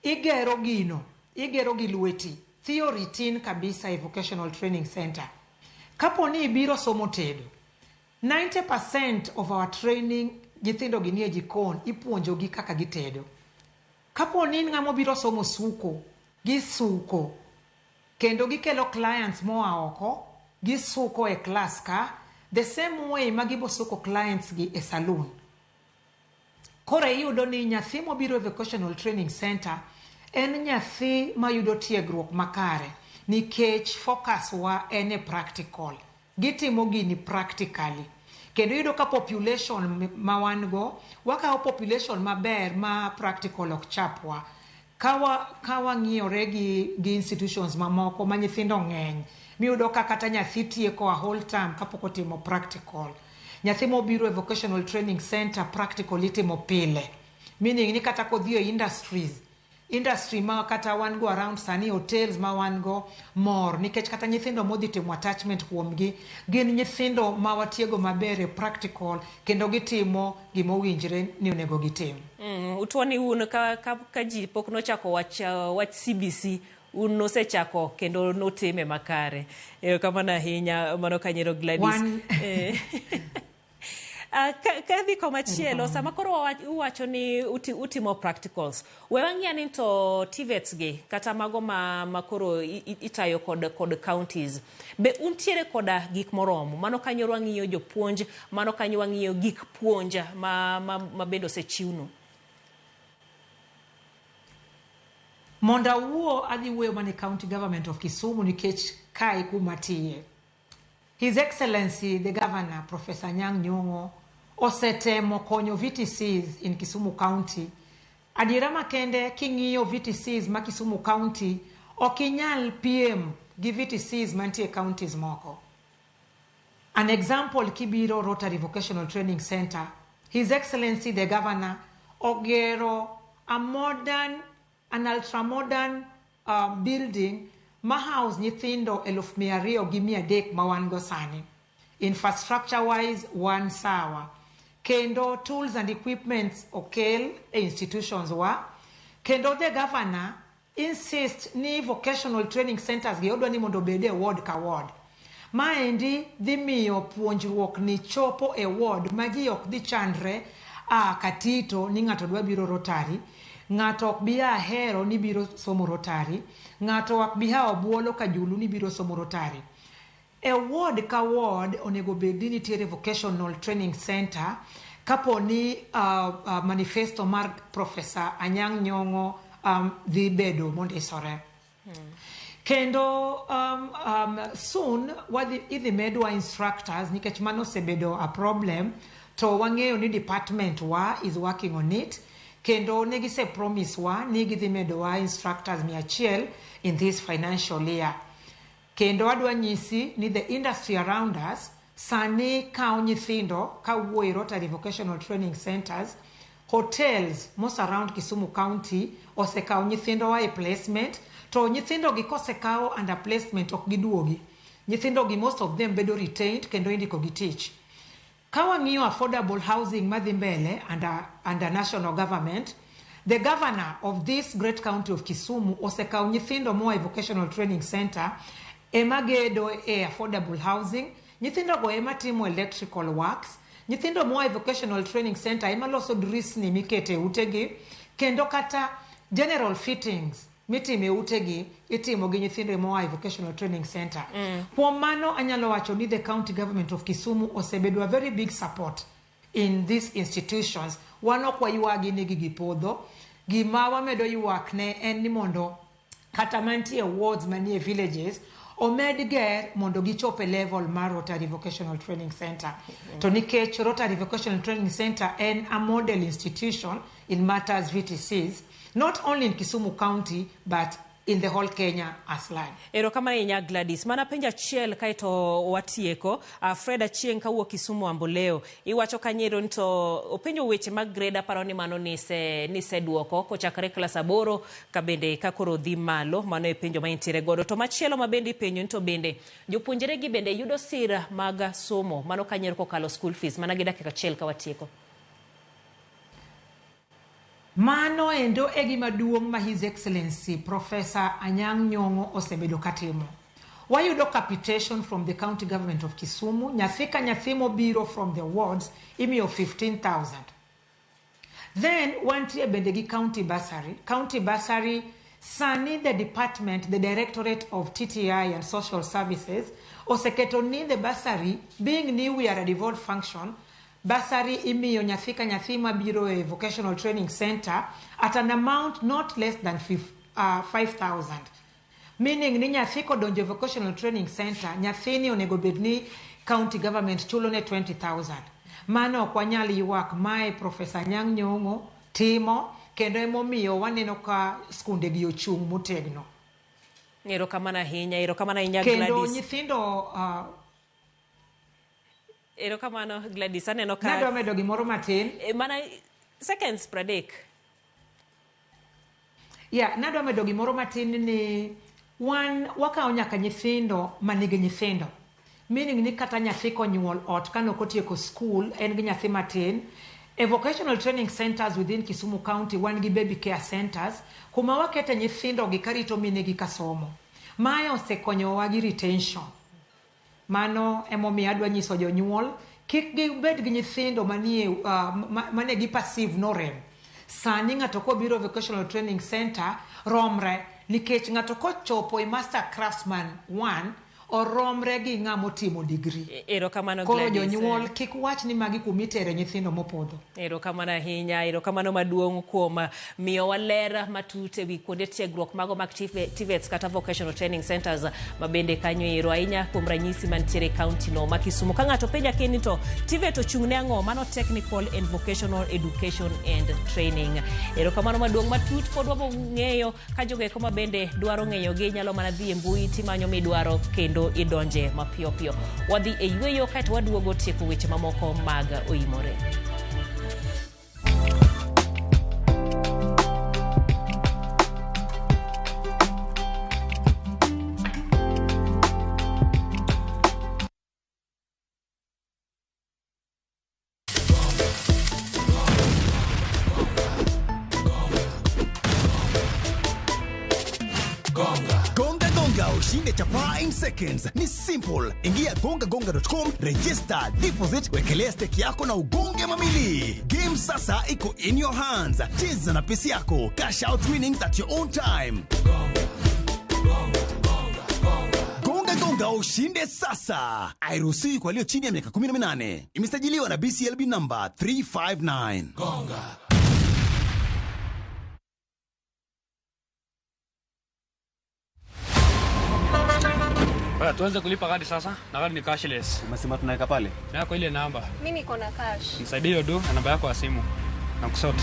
igero gi lweti, theory tin kabisa e Vocational Training Center. Kapo ni ibiro somo tedo, 90% of our training nyithindo gi nie jikon ipuonjo gi kaka gitedo. Kapo ni ng'amo biro somo suko, gisuko, kendo gikelo clients moa oko, gisuko e class ka, the same way magibo suko clients gi e saloon. Kore iyudo ni nyathi mobiro e Vocational Training Center en nyathi mayudo tiegruok makare, nikech focus wa en e practical. Gitimo gini practically. Kendo yudo ka population ma wan go, wakawo population maber ma practical ok chapwa. Kawa ng'iyore gi institutions mamoko ma nyithindo ng'eny, miyudo ka kata nyathi tieko a whole term kapok otimo practical. Nyathi mobiro e Vocational Training Center practical itimo pile. Meaning ni kata kodhi e industry ma kata wan go around sani, hotels ma wan go mor, nikech kata nyithindo modhi timo attachment kuomgi gin nyithindo ma watiego maber e practical, kendo gitimo gimowinjre ni onego gitim. Utwoni un ka ji pok nochako wach CBC, un nosechako kendo notime makare. Kamano ahinya, mano kanyero Gladys. Kadhi komachielo, sama koro uwacho ni utimo practicals. Wewang'ia ni to TVETs gi, kata mago ma koro itayo kod counties. Be untiere koda gik moromo, mano kanyo wang'iyo jopuonj, mano kanyo wang'iyo gik puonja ma bendo sechiuno. Monda wuo adhi wuoyo mani County Government of Kisumu nikech kai kumatiye. His Excellency the Governor Professor Anyang' Nyong'o osetemo konyo VTCs in Kisumu County. Adiera makende king'iyo VTCs ma Kisumu County okinyal PM gi VTCs mantie counties moko. An example kibiro Rotary Vocational Training Center, His Excellency the Governor ogero an ultra-modern building ma house nyithindo 200,300 ma wan go sani. Infrastructure-wise, wan sawa. Kendo tools and equipments okel e institutions wa. Kendo the governor insist ni vocational training centers gi odwa ni mondo bede ward ka ward. Maendi dhi miyo puonjruok ni chopo e ward ma ji ok dhi chandre katito ni ng'ato dwa biro Rotary, ng'ato ok bi ahero ni biro somo Rotary, ng'ato ok bi obuolo ka julu ni biro somo Rotary. E ward ka ward onego bedi nitiere Vocational Training Center kapo ni manifesto mar Professor Anyang' Nyong'o dhi bedo mondisore. Kendo soon idhi medwa instructors nikech mano sebedo a problem, to wang'eyo ni department wa is working on it. Kendo negise promise wa ni gidhi medowa instructors 100 in this financial year. Kendo adwa nyisi ni the industry around us sani kao nyithindo ka wuoyi Rotary Vocational Training Centers, hotels most around Kisumu County osekao nyithindo wa e placement, to nyithindo gi kosekao under placement ok giduogi. Nyithindo gi most of them bedo retained kendo indiko gi tich. Kawa ng'iyo affordable housing madhi mbele under national government, The governor of this great county of Kisumu osekawo nyithindo moa Vocational Training Center ema gedo affordable housing, nyithindo go ema timo electrical works, nyithindo moa Vocational Training Center ema loso drisni mikete utegi, kendo kata general fittings mitime utegi itimo gi nyithindo moa Vocational Training Center. Kuom mano anyalo wacho ni the county government of Kisumu osebedo a very big support in these institutions. Wano kwa yuagi nigi gipodho, gima wamedo yuak ne en ni mondo kata mantie wards manie villages omed ger mondo gichope level mar Rotary Vocational Training Center. To nikech Rotary Vocational Training Center en a model institution in matters VTCs, not only in Kisumu County but in the whole Kenya as large. Ero kama inya Gladys, mana penja chiel kaito watieko, Fred Achieng kawuok Kisumu Amboleo, iwacho kanyero nito openjo weche mag grade aparo ni mano nise duoko, kochakre klas 8 kabende kakoro dhi malo, mano e penjo maintiere godo. To machielo mabende penjo nito bende, jopuonjre gi bende yudo sira mag somo, mano kanyero kokalo school fees, mana gi dakika chiel kawatieko. Mano endo egima duong' ma His Excellency Professor Anyang' Nyong'o osebedo katimo. Wayudo capitation from the county government of Kisumu, nyathi ka nyathi mobiro from the wards imiyo 15,000. Then wantie bende gi county bursary. County bursary sani the department, the Directorate of TTI and Social Services oseketo ni the bursary, being new we are a devolved function, bursary imiyo nyathi ka nyathi mabiro e Vocational Training Center at an amount not less than 5,000. Meaning ni nyathi kodonjo Vocational Training Center, nyathini onego bedni county government chulo ne 20,000. Mano kwa nyali yuak mae Professor Anyang' Nyong'o timo, kendo emomiyo waneno ka skunde gi ochung' motegno. Ero kamana hinya Gladys. Kendo nyithindo Ero kamano Gladys, aneno ka nado medo gimoro matin. Mana seconds pradek. Yeah, nado medo gimoro matin ni wakawo nyaka nyithindo manigi nyithindo. Meaning ni kata nyathi konyuol ot kano kotieko school en gi nyathi matin. A Vocational Training Centers within Kisumu County wan gi baby care centers kuma wakete nyithindo gi karito minegi kasomo. Mae osekonyowa gi retention. Mano emomiyo adwa nyiso jonyuol kik gibed gi nyithindo mane gi passive no rem. Sani ng'ato kobiro Vocational Training Center romre nikech ng'ato kochopo e Master Craftsman 1 oromre gi ng'amo timo degree. Ero kamano Gladys. Koro jonyuol kik wach ni magi kumitere nyithindo mopodho. Ero kamano hinya, ero kamano maduong' kuom miyo walera matute wi kuonde tiegruok mago mag TVETs kata Vocational Training Centers mabende kanyo ero ahinya kuom ranyisi mantiere county no ma Kisumu. Ka ng'ato penja keni to TVET ochung'ne ang'o? Mano Technical and Vocational Education and Training. Ero kamano maduong' matut pod wabo ng'eyo ka jogeko mabende dwaro ng'eyo gi nyalo mana dhi e mbui timanyo midwaro kendo idonje mapiyo piyo. Wadhi e yweyo kaito waduogo tieko weche mamoko mag Oimore. Ushinde chapa in seconds. Ni simple. Ingia gonga.com, register, deposit, wekelea stake yako na ugonge mamili. Game sasa iko in your hands. Cheza na pesi yako. Cash out winnings at your own time. Gonga ushinde sasa. Airuhusiwi kwa walio chini ya miaka 18. Imesajiliwa na BCLB number 359. Gonga. Tuanze kulipa kadi sasa, na kadi ni cashless. Umesema tunaweka pale? Na kwa ile namba. Mimi niko na cash. Nisaidie hiyo do na namba yako ya simu. Na kusort.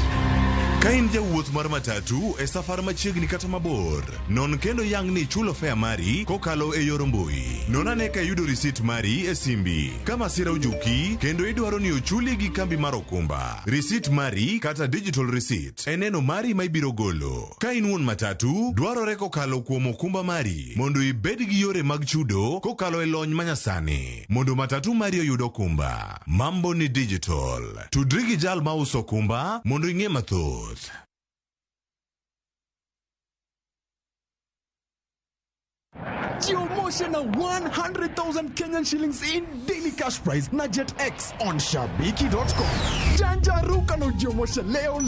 Kain jawuoth mar matatu e safar machiegni kata mabor. Non kendo yang ni chulo fare mari kokalo e yor mbui. Non ane ka yudo receipt mari e simbi. Kama sira ujuki kendo idwaro ni ochuli gi kambi mar okumba. Receipt mari kata digital receipt eneno mari ma ibiro golo. Ka in wuon matatu dwarore kokalo kuom okumba mari mondo ibed gi yore mag chudo kokalo e lony manyasani. Mondo matatu mari oyud okumba. Mambo ni digital. Tudri gi jal ma uso okumba mondo ing'e mathoth. Jiomoshe na 100,000 Kenyan shillings in daily cash prize na JetX on shabiki.com. Janjaruka no jiomoshe leo.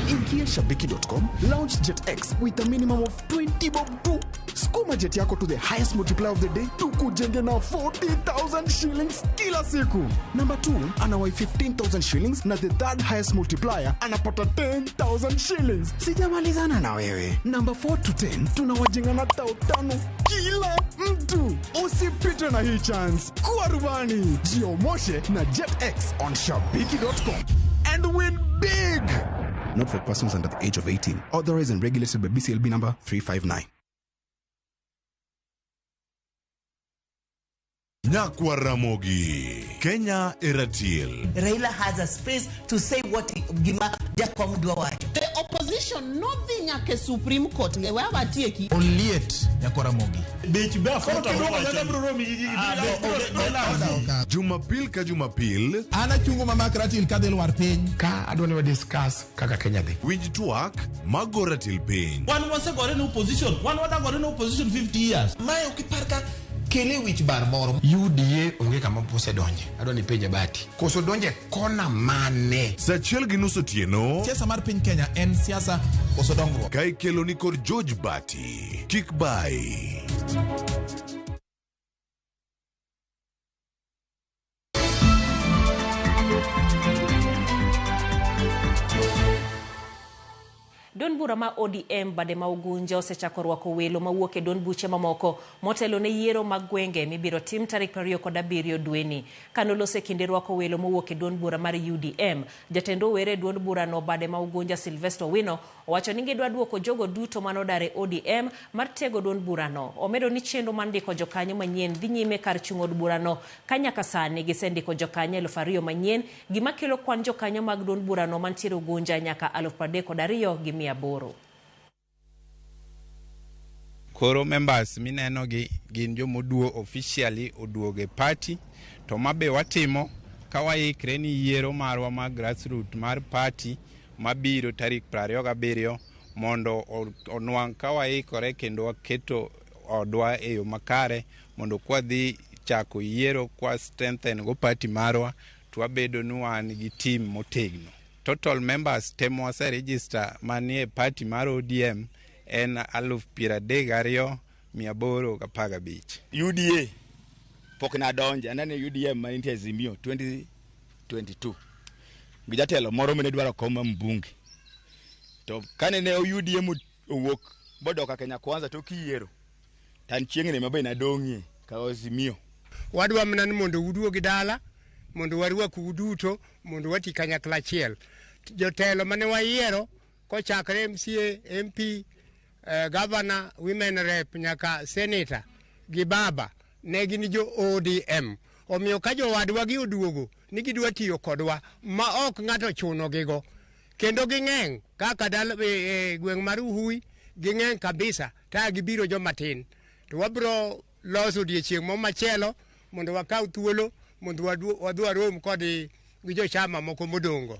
Ingia shabiki.com, launch JetX with a minimum of 20 bob tu. Skuma jet yako to the highest multiplier of the day. Tukujenge na 40,000 shillings kila siku. Number 2, anawai 15,000 shillings na the third highest multiplier anapata 10,000 shillings. Sijamalizana na wewe. Number 4 to 10 tunawajenga na 5,000 kila mtu. Usipite na hii chance. Kuwa rubani. Jiomoshe na JetX on shabiki.com and win big. Not for persons under the age of 18. Authorized and regulated by BCLB number 359. Nyakwa Ramogi, Kenya Eratil. Raila has a space to say what Gima Jakom Dwawacho. The opposition, nothing nyake Supreme Court. Ngewa tieki. Onliet Nyakwa Ramogi. Jumapil ka Jumapil. Ana chungo mama Ratil kadel war piny. Ka adwani wa discuss kaka Kenya dhi. Winj tuak magoratil piny. One was a gore no opposition. One was a gore no opposition 50 years. Mae ukiparka kele wich bar moro. UDA onge kama pose donje. Adwani peja bati. Koso donje kona mane. Sachiel gi nusu tieno. Siasa mar piny Kenya en siasa koso dongruok. Kai kelo ni kod George Bati. Kik bai. Don bura ma ODM bade ma Ugunja osechako rwako welo mawuok e don buche mamoko motelo ne yiero mag gwenge mibiro tim tarik 27 dweni. Kanolose kinde rwako welo mawuok e don bura mar UDM, jatendo were don bura no bade ma Ugunja Sylvester Wino owacho ni gidwa duoko jogo duto manodare ODM mar tego don bura no. Omedo ni chenro mandiko jokanyo manyien dhi nyime kar chungo od bura no kanyaka sani gisendiko jokanyo 2,000 manyien gima kelo kwan jokanyo mag don bura no mantiere Ugunja nyaka 32,000 gi 800. Koro members mineno gin jomoduo officially oduoge party to mabe watimo kawaikre ni yiero marwa mag grassroots mar party mabiro tarik 27 mondo onwang' kawaikore kendo waketo odwa e yo makare mondo kwa dhi chako yiero kwa strengthen go party marwa twabedo nuan gi team motegno. Total members temo wase register manie party mar ODM en 32,815. UDA pok na donje anane UDM mantie Azimio 2022. Gijatelo moro mene dwaro koma mbunge. To kane ne UDM owuok bodoka Kenya Kwanza to kiyiero. Tan chieng'ne mabe na dong'ie ka Azimio. Wadwa mna ni mondo uduogi dala, mondo warwaku uduto, mondo wati kanyakla achiel. Jotelo mane wayiero kochakre MCA, MP, governor, women rep nyaka senator gi baba ne gin jo ODM. Omiyo ka jowadwa gi oduogo ni gidwa tiyo kodwa ma ok ng'ato chuno gigo. Kendo ging'eng kaka dal gweng' mar Uhui ging'eng kabisa ta gibiro jomatin. To wabro loso odiechieng' mo machielo mondo wakaw thuolo mondo wadwa rom kod gi jochama moko modongo.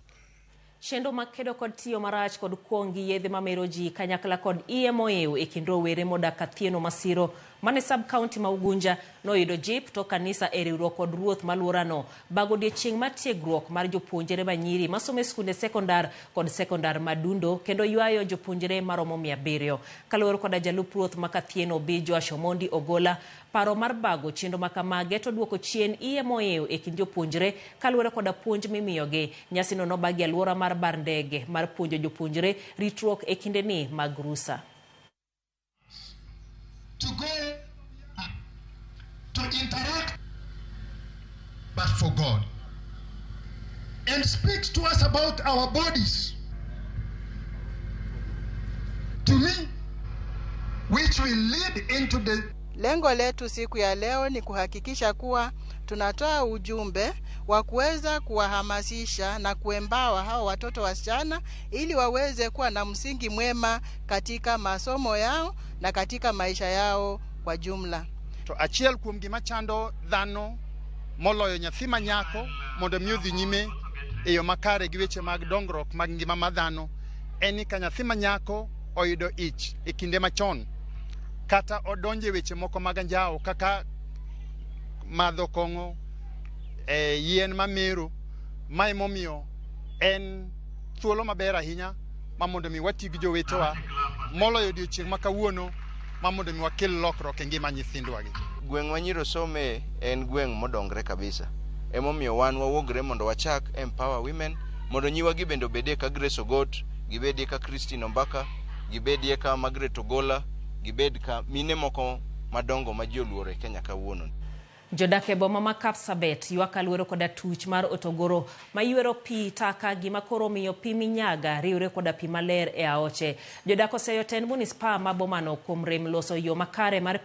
Shendo makedo kod tiyo marach kod kuongi yedhe mamero ji kanyakla kod EMOEU e kindro were moda kathieno masiro mane sub-county ma Ugunja noyudo jip to kanisa e riwruok kod ruoth maluorano bago odiechieng' mar tiegruok mar jopuonjre manyiri masome skunde sekondar madundo kendo ywayo jopuonjre maromo 700. Kaluwore koda jalup ruoth ma Kathieno Bi Joash Omondi Ogola, paro mar bago chendo makamage to duoko chien EMOEU e kind jopuonjre kaluwore koda puonj mimiyogi. Nyasino nobagi alwora mar bar ndege mar puonjo jopuonjre ritruok e kindeni mag rusa. To go to interact but for God and speaks to us about our bodies, to me, which will lead into the. Lengo letu siku ya leo ni kuhakikisha kuwa tunatoa ujumbe wa kuweza kuwahamasisha na kuembawa hao watoto wasichana ili waweze kuwa na msingi mwema katika masomo yao na katika maisha yao kwa jumla. To achiel kuom gima chando dhano moloyo nyathi manyako mondo mi odhi nyime e yo makare gi weche mag dongruok mag ngima ma dhano en ni ka nyathi manyako oyudo ich e kinde machon kata odonje weche moko mag anjao kaka madho kong'o, yien mamero, mae momiyo en thuolo maber ahinya ma mondo mi wati gi jowetewa moloyo odiochieng' ma kawuono ma mondo mi wakel lokruok e ngima nyithindwa gi. Gweng' ma Nyiro some en gweng' modongre kabisa. Emomiyo wan wawuogre mondo wachak empower women mondo nyiwagi bende obedie ka Grace Ogot, gibedie ka Christine Ombaka, gibedie ka Margaret Ogola, gibed ka mine moko madongo ma ji oluoro e Kenya kawuono. Jodak e boma ma Kapsabet ywak aluoro koda tuch mar otogoro ma ywero pi taka gima koro miyo pi minyaga riwre koda pi maler e aoche. Jodak oseyo tend munispa ma bomano kuom rem loso yo makare mar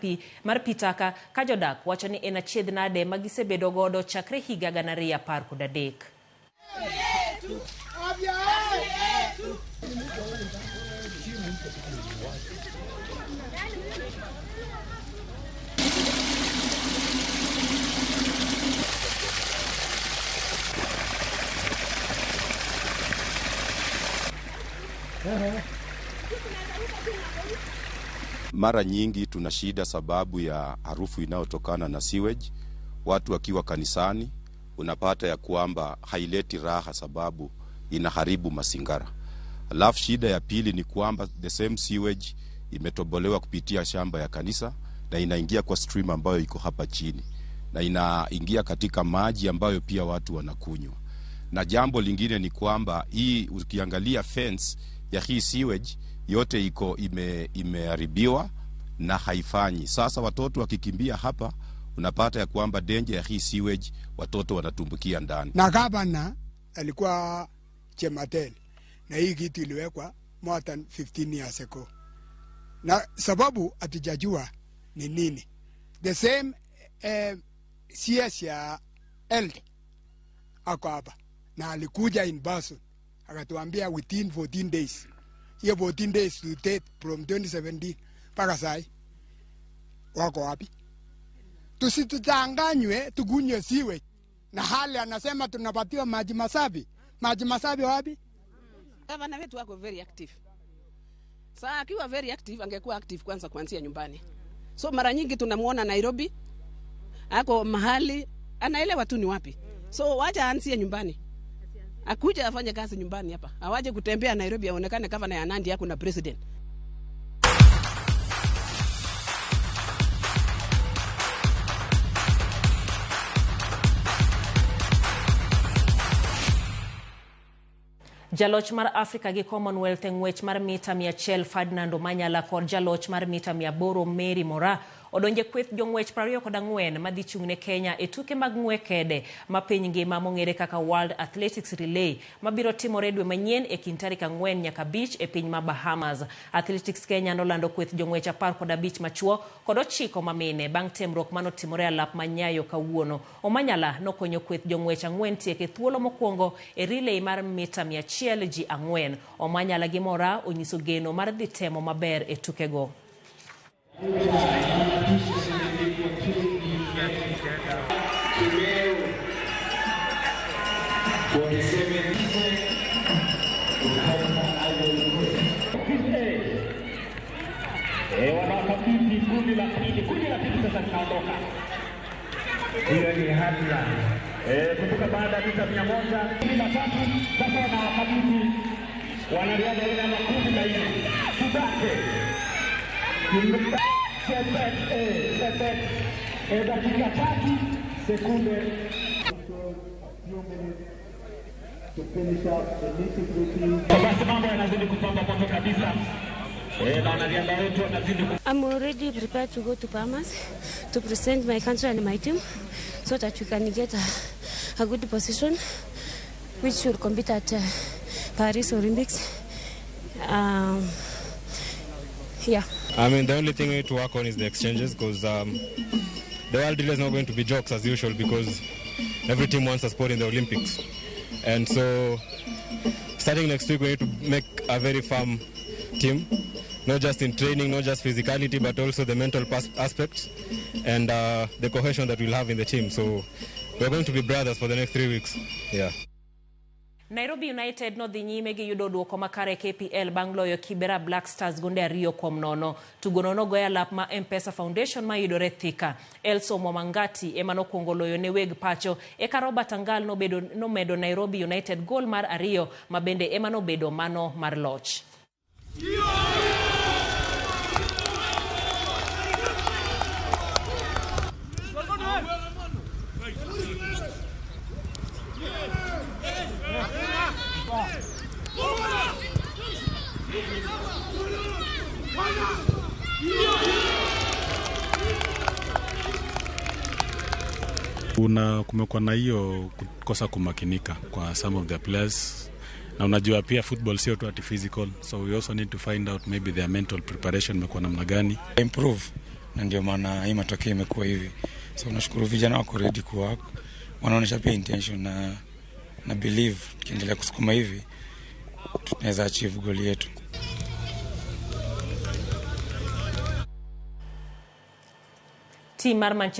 pi taka ka jodak wacho ni en achiedh nade ma gisebedo godo chakre higa 2013. Mara nyingi tuna shida sababu ya harufu inayotokana na sewage. Watu wakiwa kanisani unapata ya kwamba haileti raha sababu inaharibu mazingara. Alafu shida ya pili ni kwamba the same sewage imetobolewa kupitia shamba ya kanisa na inaingia kwa stream ambayo iko hapa chini na inaingia katika maji ambayo pia watu wanakunywa. Na jambo lingine ni kwamba hii ukiangalia fence ya hii sewage yote imeharibiwa na haifanyi. Sasa watoto wakikimbia hapa unapata ya kwamba danger ya hii sewage watoto wanatumbukia ndani. Na gavana alikuwa Chematel na hii kitu iliwekwa more than 15 years ago. Na sababu atijajua ni nini. The same CS ya Eld ako hapa na alikuja in person akatuambia within 14 days. Hiyo 14 days to date from 2017 mpaka sai wako wapi? Tusitutanganywe tugunywe siwe na hali anasema tunapatiwa maji masafi. Maji masafi wapi? Gavana wetu wako very active. Saa akiwa very active angekuwa active kwanza kuanzia nyumbani. So mara nyingi tunamuona Nairobi ako mahali anaelewa tu ni wapi. So wacha aanzie nyumbani. Akuja afanye kazi nyumbani hapa. Awaje kutembea Nairobi aonekane kama na Nandi yako na president. Jaloch mar Africa gi Commonwealth ng'wech mar mita 100 Ferdinand Omanyala kod jaloch mar mita 800 Mary Mora odonje kweth jong'wech 24 madhi chung'ne Kenya e tuke mag ng'we kede ma piny ngima mong'ere kaka World Athletics Relay mabiro timore dwe manyien e kind tarik 4 nyaka 5 e piny ma Bahamas. Athletics Kenya nolando kweth jong'wech 15 machuo kod 9 mamine bang' temruok manotimore alap manyayo kawuono. Omanyala nokonyo kweth jong'wech 4 tieke thuolo mokwongo e relay mar mita 100 ji 4. Omanyala gi Mora onyiso geno mar dhi temo maber e tukego. Wanakabidhi kundi la pili sasa linaondoka. Hiyo ni hadla. Kutoka baada ya mita 100 kundi la tatu sasa wanawakabidhi wanariadha wale wa kundi la 4. Tudake. Dakika 3 sekunde. Basi mambo yanazidi kupamba moto kabisa. I'm already prepared to go to Bahamas to present my country and my team so that we can get a good position which will compete at Paris Olympics. Yeah. I mean, the only thing we need to work on is the exchanges because the world relay is not going to be jokes as usual because every team wants a spot in the Olympics. And so starting next week we need to make a very firm team, not just in training, not just physicality, but also the mental aspect and the cohesion that we'll have in the team. So we're going to be brothers for the next 3 weeks. Yeah. Nairobi United no dhi nyime gi yudo duoko makare KPL bang' loyo Kibera Black Stars gonde 2-0. Tugono nogoya lap ma M-Pesa Foundation ma yudore Thika. Elso Mwamangati ema nokwongo loyo ne weg pacho eka Robert Angal nomedo Nairobi United gol mar 2 ma bende ema nobedo mano mar loch. Kumekuwa na hiyo kukosa kumakinika kwa some of the players, na unajua pia football sio tu ati physical, so we also need to find out maybe their mental preparation imekuwa namna gani improve, na ndio maana hii matokeo imekuwa hivi. So nashukuru vijana wako ready ku work, wanaonyesha pia intention na believe tukiendelea kusukuma hivi tunaweza achieve goal yetu. Team Manchester